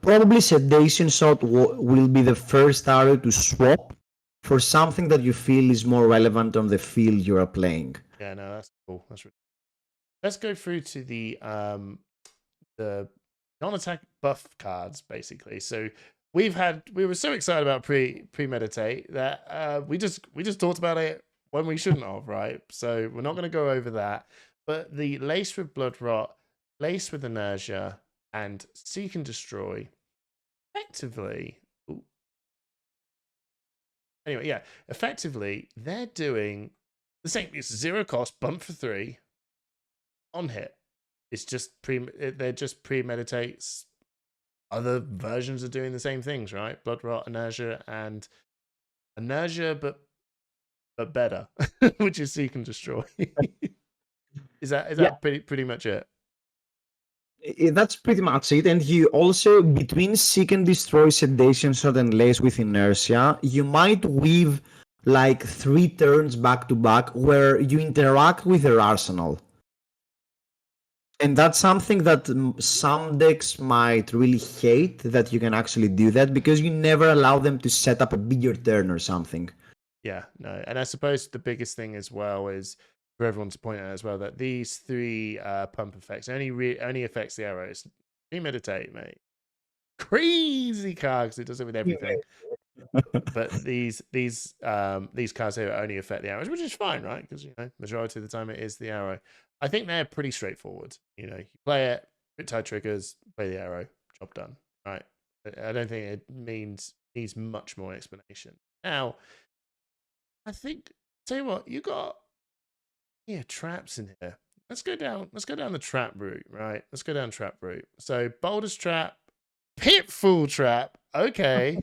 probably Sedation Shot will be the first arrow to swap for something that you feel is more relevant on the field you are playing. Yeah, no, that's cool. That's really... Let's go through to the non-attack buff cards, basically. So we were so excited about premeditate that we just talked about it when we shouldn't have, right? So we're not going to go over that. But the Lace with Blood Rot, Lace with Inertia, and Seek and Destroy, effectively. Anyway, yeah, effectively they're doing the same. It's 0 cost, bump for 3 on hit. It's just they're just premeditates. Other versions are doing the same things, right? Blood Rot, Inertia, and Inertia, but better, which is Seek and Destroy. Is that pretty much it? That's pretty much it. And you also, between Seek and Destroy, Sedation Shot, and Lace with Inertia, you might weave like 3 turns back to back where you interact with their arsenal. And that's something that some decks might really hate, that you can actually do that, because you never allow them to set up a bigger turn or something. Yeah, no. And I suppose the biggest thing as well is for everyone to point out as well that these 3 pump effects only affects the arrows. Premeditate, mate. Crazy card because it does it with everything. But these cards here only affect the arrows, which is fine, right? Because majority of the time it is the arrow. I think they're pretty straightforward. You play it, Riptide triggers, play the arrow, job done. Right? I don't think it needs much more explanation. Now, I think, tell you what, you got traps in here. Let's go down the trap route, right? Let's go down trap route. So Boulder's Trap, Pitfall Trap, okay.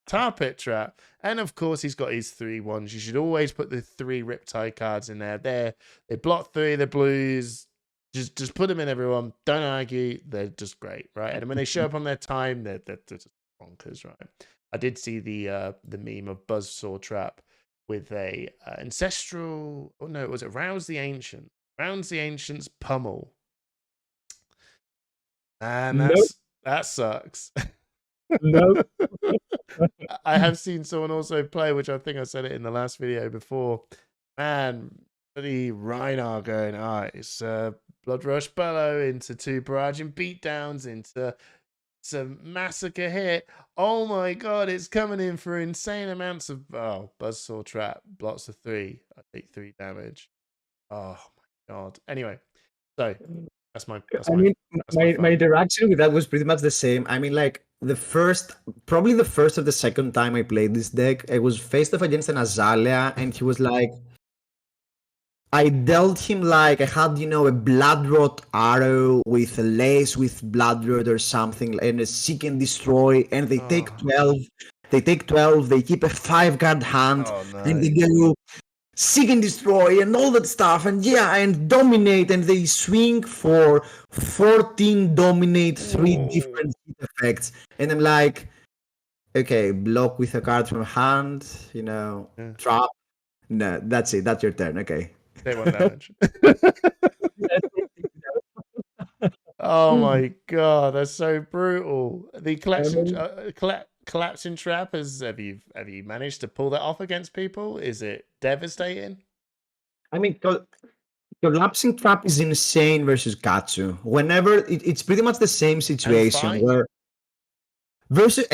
Tar Pit Trap, and of course he's got his 3 ones. You should always put the 3 Riptide cards in there. They block 3 the blues. Just put them in, everyone. Don't argue. They're just great, right? And when they show up on their time, they're just bonkers, right? I did see the meme of Buzzsaw Trap with a ancestral. Oh no, was it Rouse the Ancient? Rouse the Ancient's Pummel. Man, No, that sucks. no. I have seen someone also play, which I think I said it in the last video before. Man, the Rhinar going, it's Blood Rush Bellow into 2 barraging beatdowns into some massacre hit. Oh my god, it's coming in for insane amounts of Buzzsaw Trap, blocks of 3. I take 3 damage. Oh my god. Anyway, so that's my I mean, my fun. interaction with that was pretty much the same. I mean, like probably the first or the second time I played this deck, I was faced off against an Azalea, and he was like, I dealt him like I had, a Bloodrot arrow with a lace with Bloodrot or something, and a Seek and Destroy, and they take 12. They take 12, they keep a 5-card hand, and they go Seek and Destroy and all that stuff, and dominate, and they swing for 14 dominate, 3 different hit effects. And I'm like, okay, block with a card from hand, trap. No, that's it. That's your turn. Okay. Take 1 damage. Oh my god, that's so brutal. The collapsing trap have you managed to pull that off against people? Is it devastating? I mean, collapsing trap is insane versus Katsu. Whenever it's pretty much the same situation where versus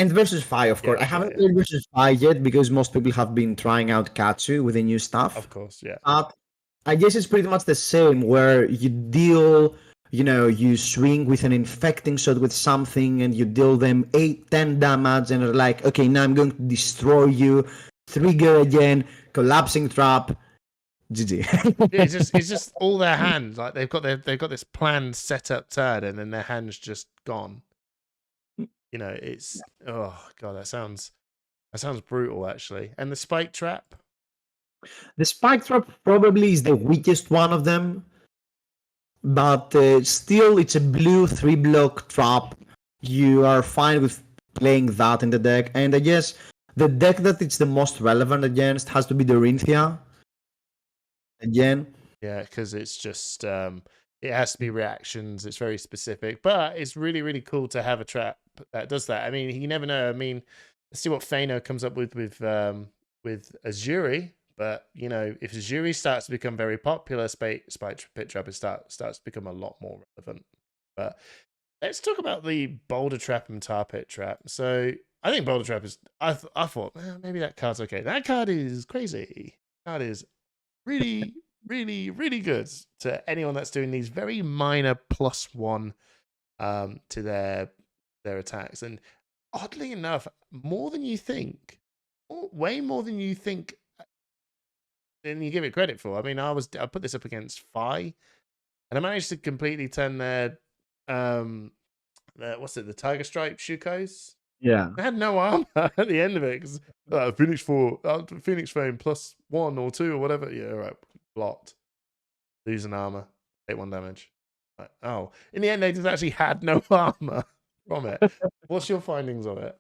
Fi, of course. I haven't played versus Fi yet because most people have been trying out Katsu with the new stuff. Of course, yeah. I guess it's pretty much the same where you deal, you swing with an infecting shot with something and you deal them 8-10 damage and are like, okay, now I'm going to destroy you. Trigger again, collapsing trap. GG. it's just all their hands. Like they've got this planned setup turn and then their hands just gone. It's oh god, that sounds brutal actually. And the spike trap? The spike trap probably is the weakest one of them, but still it's a blue 3-block trap. You are fine with playing that in the deck, and I guess the deck that it's the most relevant against has to be the Rinthia. Again. Yeah, because it's just it has to be reactions. It's very specific, but it's really, really cool to have a trap that does that. I mean, you never know. I mean, let's see what Fano comes up with Azuri. But if Azuri starts to become very popular, Spike Pit Trap starts to become a lot more relevant. But let's talk about the Boulder Trap and Tar Pit Trap. So I think Boulder Trap is. I thought maybe that card's okay. That card is crazy. That is really, really, really good to anyone that's doing these very minor +1 to their attacks. And oddly enough, more than you think, way more than you think, than you give it credit for. I mean, I put this up against Fi, and I managed to completely turn their the Tiger Stripe Shukos. Yeah, I had no armor at the end of it because Phoenix Flame +1 or 2 or whatever. Yeah, all right, blocked, lose an armor, take 1 damage. Like, oh, in the end, they just actually had no armor from it. What's your findings on it?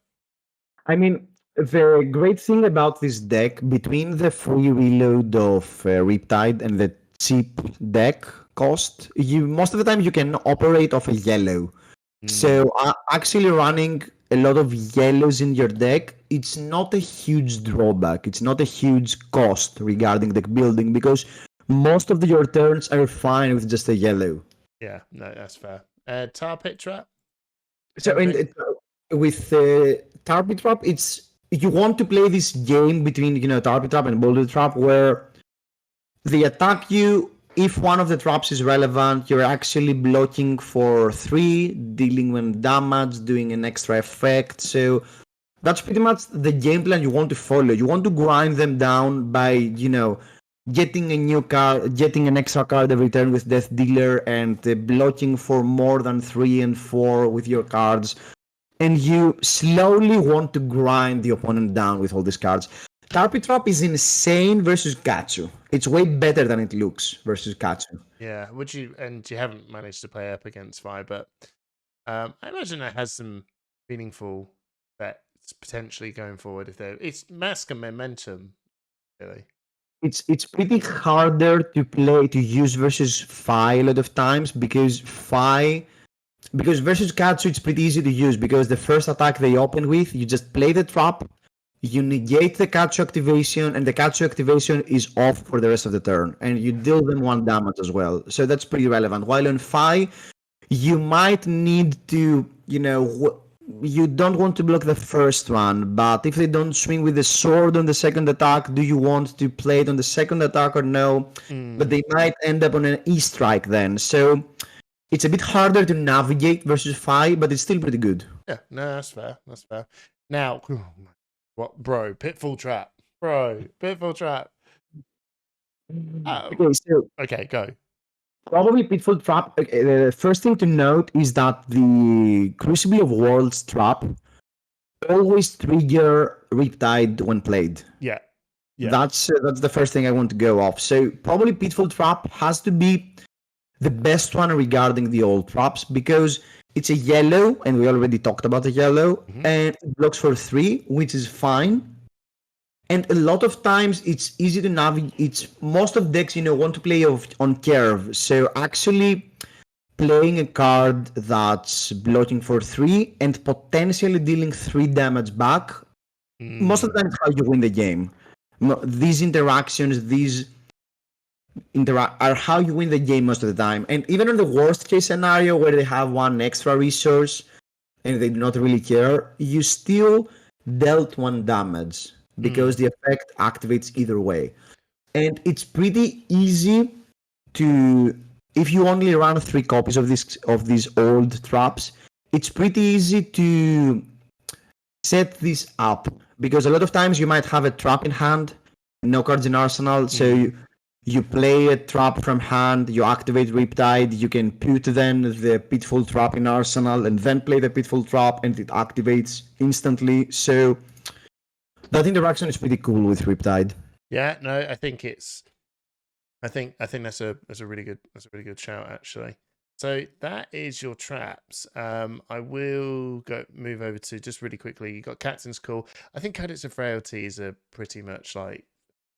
I mean, the great thing about this deck, between the free reload of Riptide and the cheap deck cost, most of the time you can operate off a yellow. So actually running a lot of yellows in your deck, it's not a huge drawback. It's not a huge cost regarding deck building because most of your turns are fine with just a yellow. Yeah, no, that's fair. Tar Pit Trap? So with Tar Pit Trap, it's you want to play this game between Tar Pit Trap and Boulder Trap where they attack you. If one of the traps is relevant, you're actually blocking for 3, dealing with damage, doing an extra effect. So that's pretty much the game plan you want to follow. You want to grind them down by, getting a new card, getting an extra card every turn with Death Dealer, and blocking for more than 3 and 4 with your cards. And you slowly want to grind the opponent down with all these cards. Tar Pit Trap is insane versus Katsu. It's way better than it looks versus Katsu. Yeah, you haven't managed to play up against Fi, but I imagine that has some meaningful bets potentially going forward. It's mask and momentum, really. It's pretty harder to use versus Fi a lot of times because Fi because versus Katsu, it's pretty easy to use because the first attack they open with, you just play the trap, you negate the Katsu activation, and the Katsu activation is off for the rest of the turn, and you deal them 1 damage as well. So that's pretty relevant. While on Fi, you might need to, you don't want to block the first one, but if they don't swing with the sword on the second attack, do you want to play it on the second attack or no? But they might end up on an E-strike then. So it's a bit harder to navigate versus Fi, but it's still pretty good. Yeah, no, that's fair. That's fair. Now, what, bro? Pitfall Trap. Bro, Pitfall Trap. Okay, go. Probably Pitfall Trap. The first thing to note is that the Crucible of Worlds trap always trigger Riptide when played. Yeah. That's the first thing I want to go off. So probably Pitfall Trap has to be the best one regarding the old traps because it's a yellow, and we already talked about the yellow, and it blocks for 3, which is fine. And a lot of times it's easy to navigate. Most of decks, want to play on curve. So actually playing a card that's blocking for 3 and potentially dealing 3 damage back, most of the time it's how you win the game. These interactions, are how you win the game most of the time. And even in the worst case scenario where they have 1 extra resource and they do not really care, you still dealt 1 damage. Because the effect activates either way. And it's pretty easy to, if you only run 3 copies of these old traps, it's pretty easy to set this up. Because a lot of times you might have a trap in hand, no cards in arsenal, so you play a trap from hand, you activate Riptide, you can put then the Pitfall Trap in arsenal, and then play the Pitfall Trap, and it activates instantly. So that interaction is pretty cool with Riptide. Yeah, no, I think that's a really good shout actually. So that is your traps. I will move over to just really quickly. You got Captain's Call. I think Codex of Frailties are pretty much like.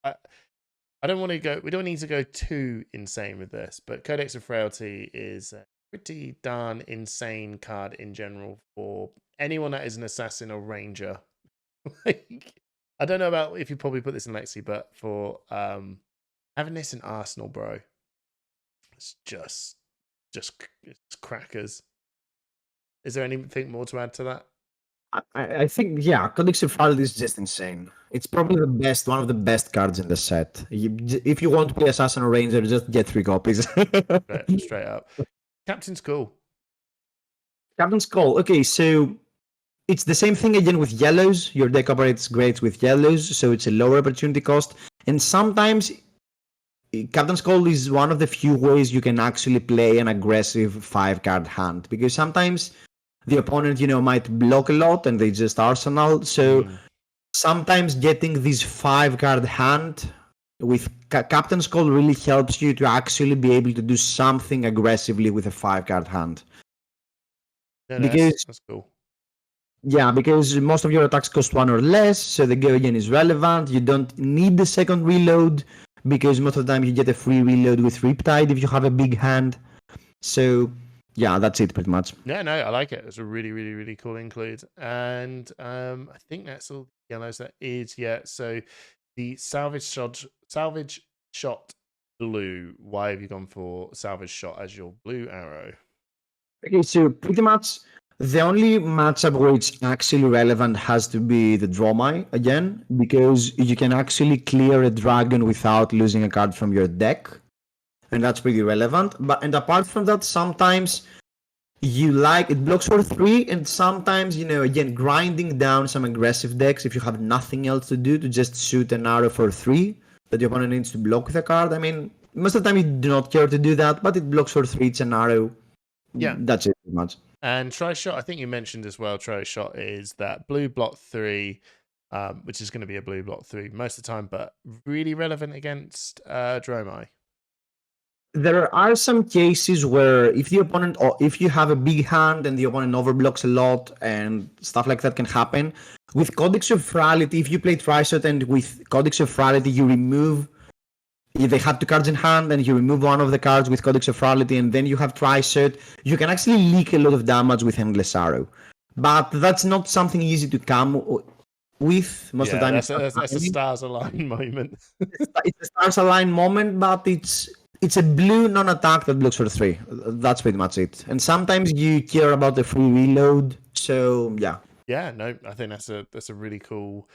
I don't want to go. We don't need to go too insane with this, but Codex of Frailty is a pretty darn insane card in general for anyone that is an assassin or ranger. Like, I don't know about if you probably put this in Lexi, but for having this in Arsenal, bro, it's just it's crackers. Is there anything more to add to that? I think, Codex of Frailty is just insane. It's probably one of the best cards in the set. If you want to play Assassin or Ranger, just get 3 copies. Straight up. Captain's Call. Captain's Call. Okay, so it's the same thing again with yellows. Your deck operates great with yellows, so it's a lower opportunity cost. And sometimes Captain's Call is one of the few ways you can actually play an aggressive 5-card hand. Because sometimes the opponent, might block a lot and they just arsenal. So sometimes getting this 5-card hand with Captain's Call really helps you to actually be able to do something aggressively with a 5-card hand. Yeah, that's cool. Yeah, because most of your attacks cost 1 or less, so the go again is relevant. You don't need the second reload, because most of the time you get a free reload with Riptide if you have a big hand. So, yeah, that's it pretty much. Yeah, no, I like it. It's a really, really, really cool include. And I think that's all the yellows that is yet. So the salvage shot blue. Why have you gone for salvage shot as your blue arrow? Okay, so pretty much the only matchup where it's actually relevant has to be the Dromai again, because you can actually clear a dragon without losing a card from your deck, and that's pretty relevant. And apart from that, sometimes it blocks for 3, and sometimes, again, grinding down some aggressive decks if you have nothing else to do, to just shoot an arrow for 3 that your opponent needs to block with a card. I mean, most of the time you do not care to do that, but it blocks for 3, it's an arrow. Yeah. That's it pretty much. And Try Shot, I think you mentioned as well, Try Shot is that blue block 3, which is going to be a blue block 3 most of the time, but really relevant against Dromai. There are some cases where if you have a big hand and the opponent overblocks a lot and stuff like that can happen. With Codex of Frailty, if you play Try Shot and with Codex of Frailty you remove they have 2 cards in hand, and you remove one of the cards with Codex of Rarity, and then you have Tri-Shot. You can actually leak a lot of damage with Endless Arrow. But that's not something easy to come with. Most of the time, that's a stars align moment. It's a stars align moment, but it's a blue non-attack that blocks for 3. That's pretty much it. And sometimes you care about the free reload. So yeah. Yeah, no, I think that's a really cool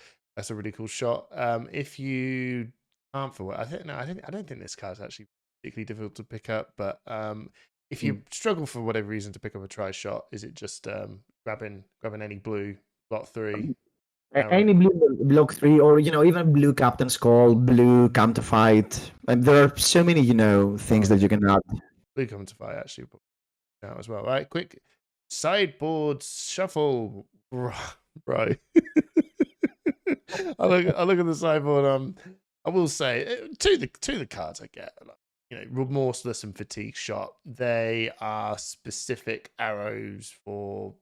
shot. If you can't for I don't think this card's actually particularly difficult to pick up, but if you struggle for whatever reason to pick up a Tri-Shot, is it just grabbing any blue block 3? Any blue block 3, or even blue Captain's Call, blue Come to Fight, and there are so many things that you can add. Blue Come to Fight actually now as well. All right, quick sideboard shuffle, bro. I look at the sideboard. I will say to the cards I get, Remorseless and Fatigue Shot. They are specific arrows for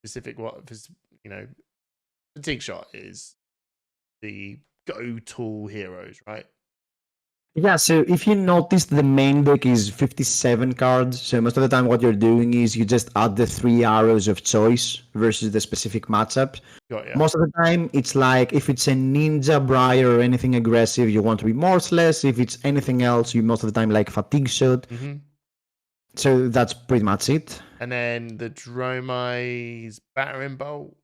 specific Fatigue Shot is the go-to heroes, right? Yeah, so if you notice, the main deck is 57 cards. So most of the time what you're doing is you just add the 3 arrows of choice versus the specific matchup. Most of the time, it's like if it's a Ninja, Briar, or anything aggressive, you want to be Remorseless. If it's anything else, you most of the time like Fatigue Shot. Mm-hmm. So that's pretty much it. And then the Dromai's Battering Bolt.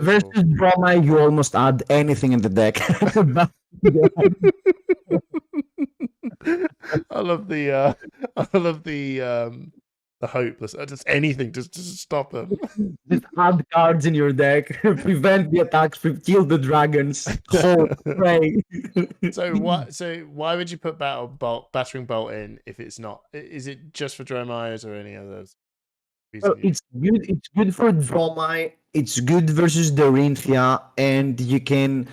Versus Dromai, you almost add anything in the deck. I love the hopeless. Just anything, just stop them. Just add cards in your deck, prevent the attacks, kill the dragons, hold prey. So why would you put Battering Bolt in if it's not? Is it just for Dromai's or any others? Well, it's good. It's good for Dromai. It's good versus Dorinthia, and you can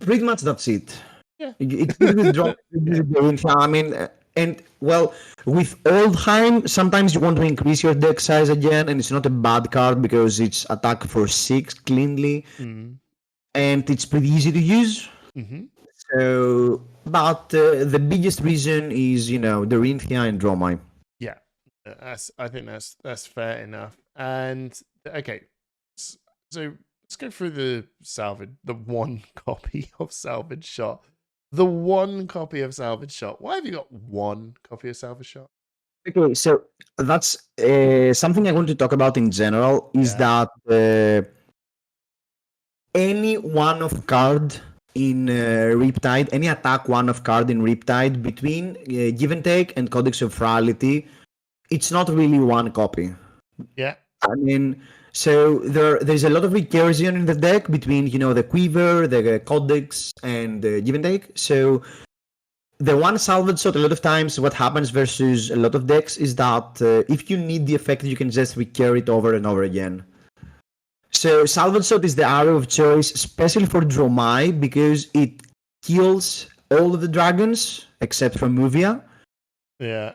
pretty much that's it. Yeah, it's good with Dorinthia. I mean, and well, with Oldheim, sometimes you want to increase your deck size again, and it's not a bad card because it's attack for 6 cleanly, and it's pretty easy to use. So, but the biggest reason is Dorinthia and Dromai. Yeah, I think that's fair enough. And okay, so let's go through the one copy of Salvage Shot. The one copy of Salvage Shot. Why have you got one copy of Salvage Shot? Okay, so that's something I want to talk about in general. Is that any one of card in Riptide, any attack one of card in Riptide between Give and Take and Codex of Rarity, it's not really one copy. Yeah. I mean, so there's a lot of recursion in the deck between, the Quiver, the Codex, and Give and Take. So the one Salvage Shot, a lot of times what happens versus a lot of decks is that if you need the effect, you can just recur it over and over again. So Salvage Shot is the arrow of choice, especially for Dromai, because it kills all of the dragons except for Muvia. Yeah.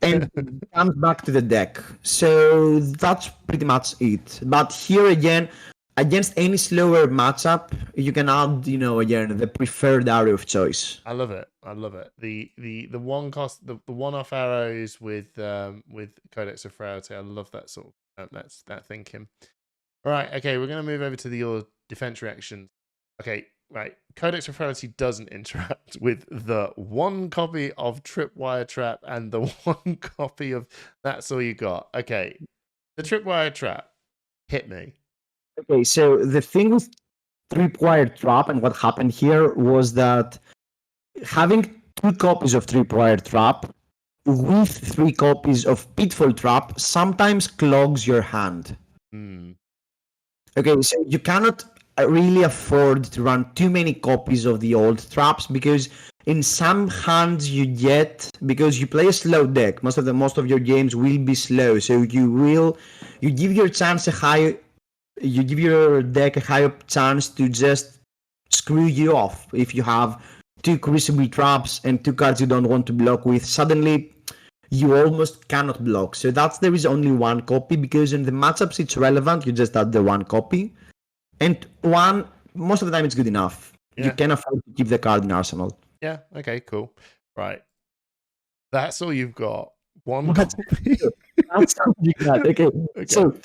And comes back to the deck. So that's pretty much it. But here again, against any slower matchup, you can add, again, the preferred arrow of choice. I love it. The one-off arrows with Codex of Frailty. I love that sort of that thinking. All right, okay, we're gonna move over to your defense reactions. Okay, right. Codex of Frailty doesn't interact with the one copy of Tripwire Trap and the one copy of That's All You Got. Okay, the Tripwire Trap, hit me. Okay, so the thing with Tripwire Trap and what happened here was that having 2 copies of Tripwire Trap with 3 copies of Pitfall Trap sometimes clogs your hand. Okay, so you cannot really afford to run too many copies of the old traps because in some hands you get, because you play a slow deck, most of your games will be slow, so you give your deck a higher chance to just screw you off. If you have 2 Crucible Traps and 2 cards you don't want to block with, suddenly you almost cannot block. So there is only 1 copy, because in the matchups it's relevant, you just add the 1 copy. And most of the time it's good enough. you Yeah. can afford to keep the card in arsenal. Yeah. Okay. Cool. Right. That's all you've got. One That's copy. that's something that okay. Okay. So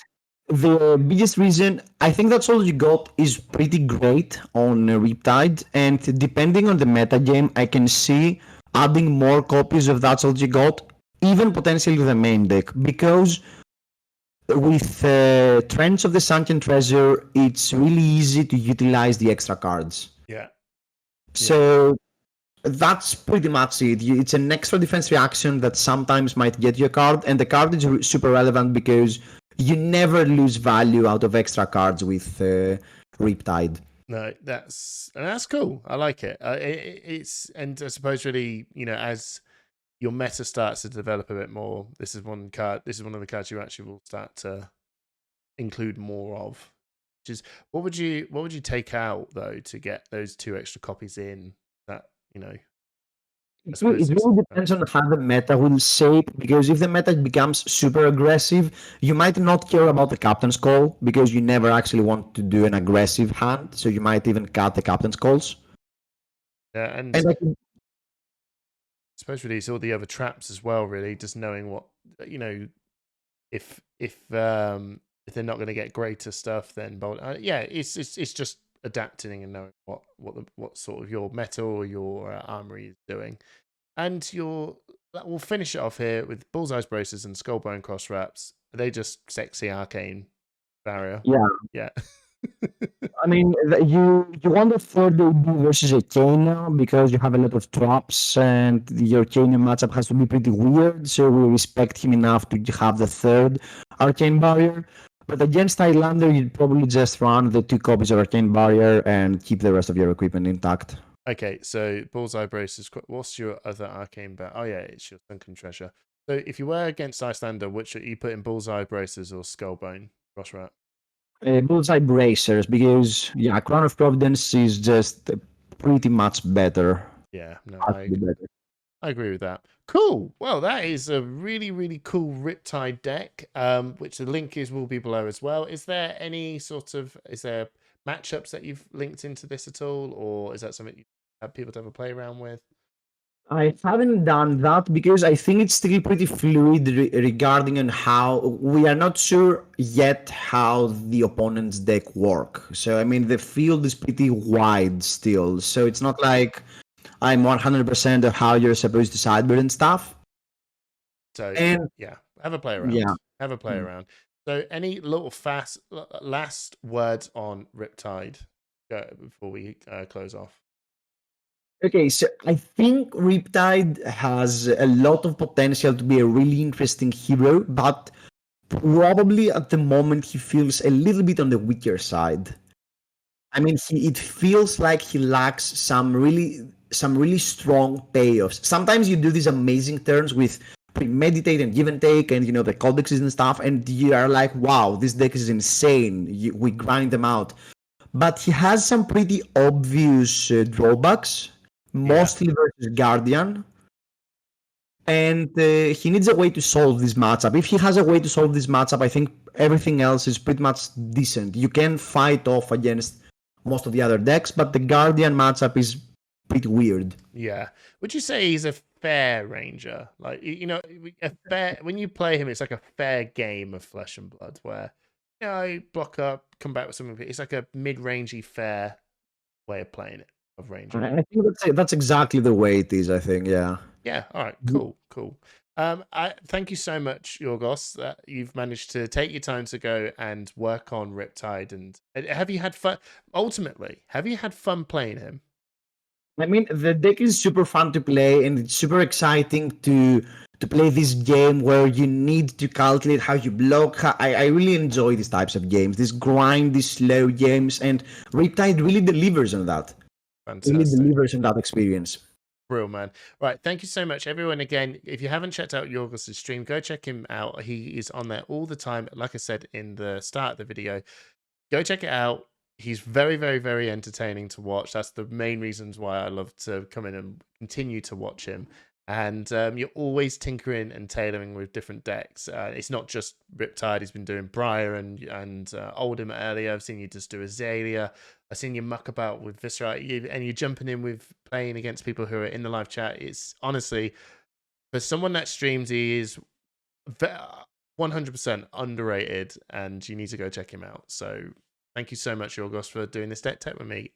the biggest reason I think that's all you got is pretty great on Riptide, and depending on the meta game, I can see adding more copies of that's all you got, even potentially to the main deck, because with Trends of the Sunken Treasure, it's really easy to utilize the extra cards. Yeah. So that's pretty much it. It's an extra defense reaction that sometimes might get you a card, and the card is super relevant because you never lose value out of extra cards with Riptide. No, that's cool. I like it. It's and I suppose really, as your meta starts to develop a bit more, this is one card. This is one of the cards you actually will start to include more of. Which is what would you take out though to get those 2 extra copies in? That I It suppose it's really depends on how the meta will shape, because if the meta becomes super aggressive, you might not care about the captain's call because you never actually want to do an aggressive hand, so you might even cut the captain's calls. yeah, and And I I can suppose really it's all the other traps as well. Really, just knowing what if they're not going to get greater stuff, then yeah, it's just adapting and knowing what sort of your meta or your armory is doing, and we'll finish it off here with Bullseye's Braces and Skullbone Cross Wraps. Are they just sexy arcane barrier? yeah. Yeah. I mean, you want a third AD versus a Kano because you have a lot of traps, and your Kano matchup has to be pretty weird. So we respect him enough to have the third Arcane Barrier. But against Highlander, you'd probably just run the 2 copies of Arcane Barrier and keep the rest of your equipment intact. Okay, so Bullseye Braces. What's your other arcane bet? Oh yeah, it's your Sunken Treasure. So if you were against Icelander, which are you put in Bullseye Braces or Skullbone Cross Wrap? Bullseye Bracers, because yeah, Crown of Providence is just pretty much better. Yeah, no, Actually better. I agree with that. Cool. Well, that is a really, really cool Riptide deck, which the link will be below as well. Is there matchups that you've linked into this at all, or is that something you have people to have a play around with? I haven't done that because I think it's still pretty fluid regarding on how we are not sure yet how the opponent's deck work. So I mean the field is pretty wide still. So it's not like I'm 100% of how you're supposed to sideboard and stuff. So And yeah, have a play around. yeah. Have a play around. So any little last words on Riptide before we close off? Okay, so I think Riptide has a lot of potential to be a really interesting hero, but probably at the moment he feels a little bit on the weaker side. I mean, it feels like he lacks some really strong payoffs. Sometimes you do these amazing turns with premeditate and give and take, and the codexes and stuff, and you are like, wow, this deck is insane. We grind them out, but he has some pretty obvious drawbacks, mostly versus Guardian. And he needs a way to solve this matchup. If he has a way to solve this matchup, I think everything else is pretty much decent. You can fight off against most of the other decks, but the Guardian matchup is pretty weird. Yeah. Would you say he's a fair ranger? Like, when you play him, it's like a fair game of flesh and blood where, block up, come back with something. It's like a mid-rangey, fair way of playing it, of ranger. I think that's exactly the way it is, I think, yeah. Yeah. All right. Cool. I thank you so much, Yorgos, that you've managed to take your time to go and work on Riptide. And have you had fun? Ultimately, have you had fun playing him? I mean, the deck is super fun to play, and it's super exciting to play this game where you need to calculate how you block. I really enjoy these types of games, these grindy, slow games, and Riptide really delivers on that. Fantastic. Really delivers on that experience. Real man. Right. Thank you so much, everyone. Again, if you haven't checked out Yorgos' stream, go check him out. He is on there all the time. Like I said in the start of the video, go check it out. He's very, very, very entertaining to watch. That's the main reasons why I love to come in and continue to watch him. and you're always tinkering and tailoring with different decks. It's not just Riptide. He's been doing Briar and Oldhim earlier. I've seen you just do Azalea. I've seen you muck about with Viscera, and you're jumping in with playing against people who are in the live chat. It's honestly, for someone that streams, he is 100% underrated, and you need to go check him out. So thank you so much, Yorgos, for doing this deck tech with me.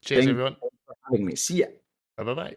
Cheers, Thank everyone. you for having me. See ya. Bye bye.